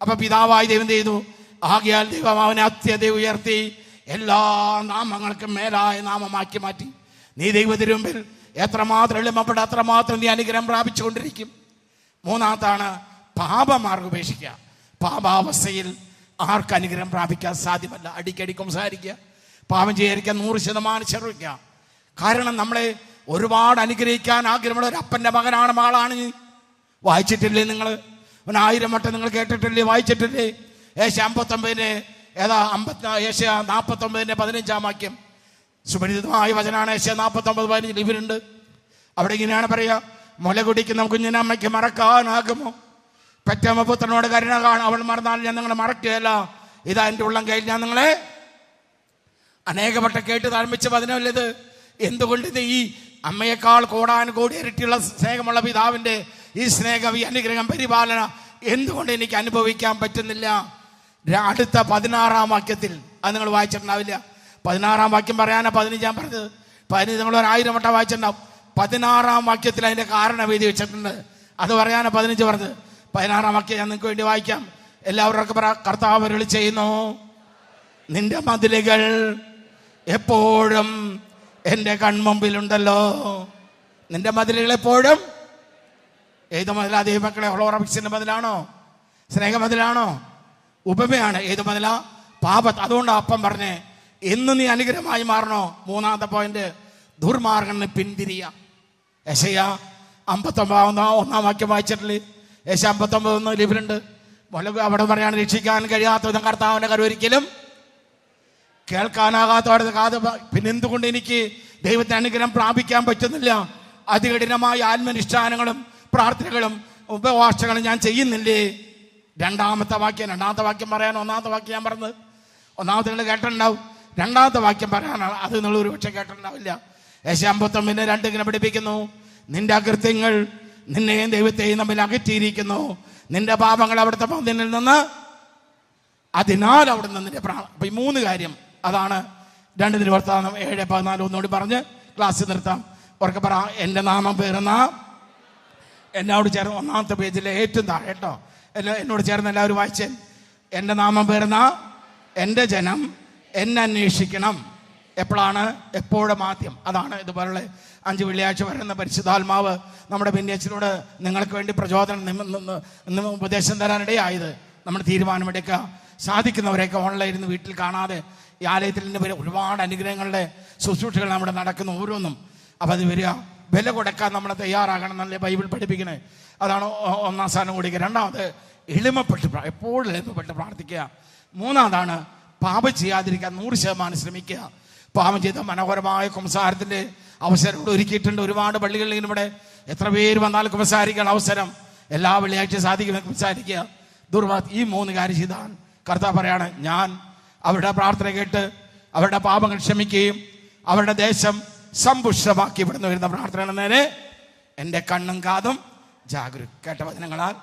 അപ്പൊ പിതാവായി ദൈവം ചെയ്തു. ആകയാൽ ദൈവം അവനെ അത്യധികം ഉയർത്തി എല്ലാ നാമങ്ങൾക്കും മേലായ നാമമാക്കി മാറ്റി. നീ ദൈവത്തിന് മുമ്പിൽ എത്രമാത്രം എളിമപ്പെട്ട അത്രമാത്രം നീ അനുഗ്രഹം പ്രാപിച്ചുകൊണ്ടിരിക്കും. മൂന്നാമത്താണ് പാപമാർഗം ഉപേക്ഷിക്കുക. പാപാവസ്ഥയിൽ ആർക്ക് അനുഗ്രഹം പ്രാപിക്കാൻ സാധ്യമല്ല. അടിക്കടി സംസാരിക്കുക, പാപം ചെയ്യാതിരിക്കാൻ 100% ശ്രമിക്കുക. കാരണം നമ്മളെ ഒരുപാട് അനുഗ്രഹിക്കാൻ ആഗ്രഹമുള്ള ഒരു അപ്പൻ്റെ മകനാണ്, മകളാണ്. വായിച്ചിട്ടില്ലേ നിങ്ങൾ? 1000 വട്ടം നിങ്ങൾ കേട്ടിട്ടില്ലേ, വായിച്ചിട്ടില്ലേ? ഏഷ്യ 59 ഏഷ്യ 49:15 വാക്യം സുപരിചിതമായ വചനാണ്. ഏഷ്യ 49:15 ഇവരുണ്ട്. അവിടെ ഇങ്ങനെയാണ് പറയാ, മുല കുടിക്കുന്ന കുഞ്ഞിനെ അമ്മയ്ക്ക് മറക്കാനാകുമോ? പെറ്റമ്മ പുത്രനോട് കരുണ അവൾ മറന്നാൽ ഞാൻ നിങ്ങളെ മറക്കുകയല്ല. ഇതാ എൻ്റെ ഉള്ളം കയ്യിൽ ഞാൻ നിങ്ങളെ അനേകവട്ടം കേട്ട് താഴ്മിച്ച വചനമല്ലത്. എന്തുകൊണ്ട് ഇത് ഈ അമ്മയേക്കാൾ കോടാനുകോടി ഇരട്ടിയുള്ള സ്നേഹമുള്ള പിതാവിൻ്റെ ഈ സ്നേഹം, ഈ അനുഗ്രഹം, പരിപാലന എന്തുകൊണ്ട് എനിക്ക് അനുഭവിക്കാൻ പറ്റുന്നില്ല? അടുത്ത 16-ാം വാക്യത്തിൽ അത് നിങ്ങൾ വായിച്ചിട്ടുണ്ടാവില്ല. 16-ാം വാക്യം പറയാനാ 15 പറഞ്ഞത്. 15 നിങ്ങൾ 1000 വട്ടം വായിച്ചിട്ടുണ്ടാവും. 16-ാം വാക്യത്തിൽ അതിൻ്റെ കാരണം എഴുതി വെച്ചിട്ടുണ്ട്. അത് പറയാനാ 15 പറഞ്ഞത്. 16-ാം വാക്യം ഞാൻ നിങ്ങൾക്ക് വേണ്ടി വായിക്കാം. എല്ലാവർക്കും കർത്താവ് അരുളി ചെയ്യുന്നു, നിന്റെ മതിലുകൾ എപ്പോഴും എൻ്റെ കൺമുമ്പിലുണ്ടല്ലോ. നിന്റെ മതിലുകൾ എപ്പോഴും ഏത് മതിലാ? ദൈവമക്കളെ, ഹോളോറബിക്സിന്റെ മതിലാണോ? സ്നേഹമതിലാണോ? ഉപമയാണ്. ഏത് മതിലാ? അതുകൊണ്ട് അപ്പം പറഞ്ഞേ, എന്ന് നീ അനുഗ്രഹമായി മാറണോ? മൂന്നാമത്തെ പോയിന്റ്, ദുർമാർഗന് പിന്തിരിയ. യെശയ്യാ 59:1 വാക്യം വായിച്ചിട്ടില്ലേ? യെശയ്യാ 59:1 ലിപിലുണ്ട്. അവിടെ പറയാണ്, രക്ഷിക്കാൻ കഴിയാത്ത വിധം കർത്താവിന്റെ കരം ഒരിക്കലും കേൾക്കാനാകാത്തവരുടെ കാത് പിന്നെ എന്തുകൊണ്ട് എനിക്ക് ദൈവത്തെ അനുഗ്രഹം പ്രാപിക്കാൻ പറ്റുന്നില്ല? അതികഠിനമായ ആത്മനിഷ്ഠാനങ്ങളും പ്രാർത്ഥനകളും ഉപവാസങ്ങളും ഞാൻ ചെയ്യുന്നില്ലേ? രണ്ടാമത്തെ വാക്യം പറയാൻ ഒന്നാമത്തെ വാക്യം ഞാൻ പറഞ്ഞത്. ഒന്നാമത്തെ നിങ്ങൾ കേട്ടിട്ടുണ്ടാവും. രണ്ടാമത്തെ വാക്യം പറയാനാണ് അത് നിങ്ങൾ ഒരു പക്ഷെ കേട്ടിട്ടുണ്ടാവില്ല. യെശയ്യാ 59:2 ഇങ്ങനെ പഠിപ്പിക്കുന്നു, നിന്റെ അകൃത്യങ്ങൾ നിന്നെയും ദൈവത്തെയും തമ്മിൽ അകറ്റിയിരിക്കുന്നു, നിന്റെ പാപങ്ങൾ അവിടുത്തെ പന്തിനിൽ നിന്ന്, അതിനാൽ അവിടെ നിന്ന് നിന്റെ അപ്പൊ ഈ 3 കാര്യം അതാണ് 2 തിരുവൃത്താന്തം 7:14. ഒന്നുകൂടി പറഞ്ഞ് ക്ലാസ് നിർത്താം. ഉറക്കെ പറ, എൻ്റെ നാമം പേറുന്ന, എന്നോട് ചേർന്ന് ഒന്നാമത്തെ പേജിലെ ഏറ്റവും താഴെ കേട്ടോ, എന്നോട് ചേർന്ന് എല്ലാവരും വായിച്ചേ. എൻ്റെ നാമം പേറുന്ന എൻ്റെ ജനം എന്നെ അന്വേഷിക്കണം. എപ്പോഴാണ്? എപ്പോഴും ആദ്യം. അതാണ് ഇതുപോലുള്ള 5 വെള്ളിയാഴ്ച വരുന്ന പരിശുദ്ധാത്മാവ് നമ്മുടെ ബെന്യച്ചനോട് നിങ്ങൾക്ക് വേണ്ടി പ്രചോദനം ഉപദേശം തരാനിടയായത്. നമ്മൾ തീരുമാനമെടുക്കുക. സാധിക്കുന്നവരെയൊക്കെ ഓൺലൈനിൽ വീട്ടിൽ കാണാതെ ഈ ആലയത്തിൽ വരെ ഒരുപാട് അനുഗ്രഹങ്ങളുടെ ശുശ്രൂഷകൾ നമ്മുടെ നടക്കുന്ന ഓരോന്നും. അപ്പം അത് വരിക, വില കൊടുക്കാൻ നമ്മൾ തയ്യാറാകണം എന്നല്ലേ ബൈബിൾ പഠിപ്പിക്കണേ. അതാണ് ഒന്നാം സ്ഥാനം കൊടുക്കുക. രണ്ടാമത് എപ്പോഴും എളിമപ്പെട്ട് പ്രാർത്ഥിക്കുക. മൂന്നാമതാണ് പാപം ചെയ്യാതിരിക്കാൻ 100% ശ്രമിക്കുക. പാപം ചെയ്ത മനോഹരമായ കുമ്പസാരത്തിൻ്റെ അവസരം ഒരുക്കിയിട്ടുണ്ട്. ഒരുപാട് പള്ളികളിൽ ഇവിടെ എത്ര പേര് വന്നാൽ കുമ്പസാരിക്കാൻ അവസരം എല്ലാ വെള്ളിയാഴ്ച സാധിക്കുമെന്ന് കുമ്പസാരിക്കുക. ഈ 3 കാര്യം ചെയ്താൽ കർത്താവ് പറയാണ്, ഞാൻ അവരുടെ പ്രാർത്ഥന കേട്ട് അവരുടെ പാപങ്ങൾ ക്ഷമിക്കുകയും അവരുടെ ദേശം സമ്പുഷ്ടമാക്കി ഇവിടുന്ന് വരുന്ന പ്രാർത്ഥന നേരെ എൻ്റെ കണ്ണും കാതും ജാഗരൂക കേട്ട വചനങ്ങളാൽ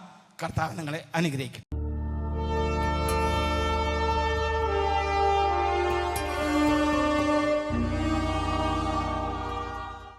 കർത്താവ് നിങ്ങളെ അനുഗ്രഹിക്കും.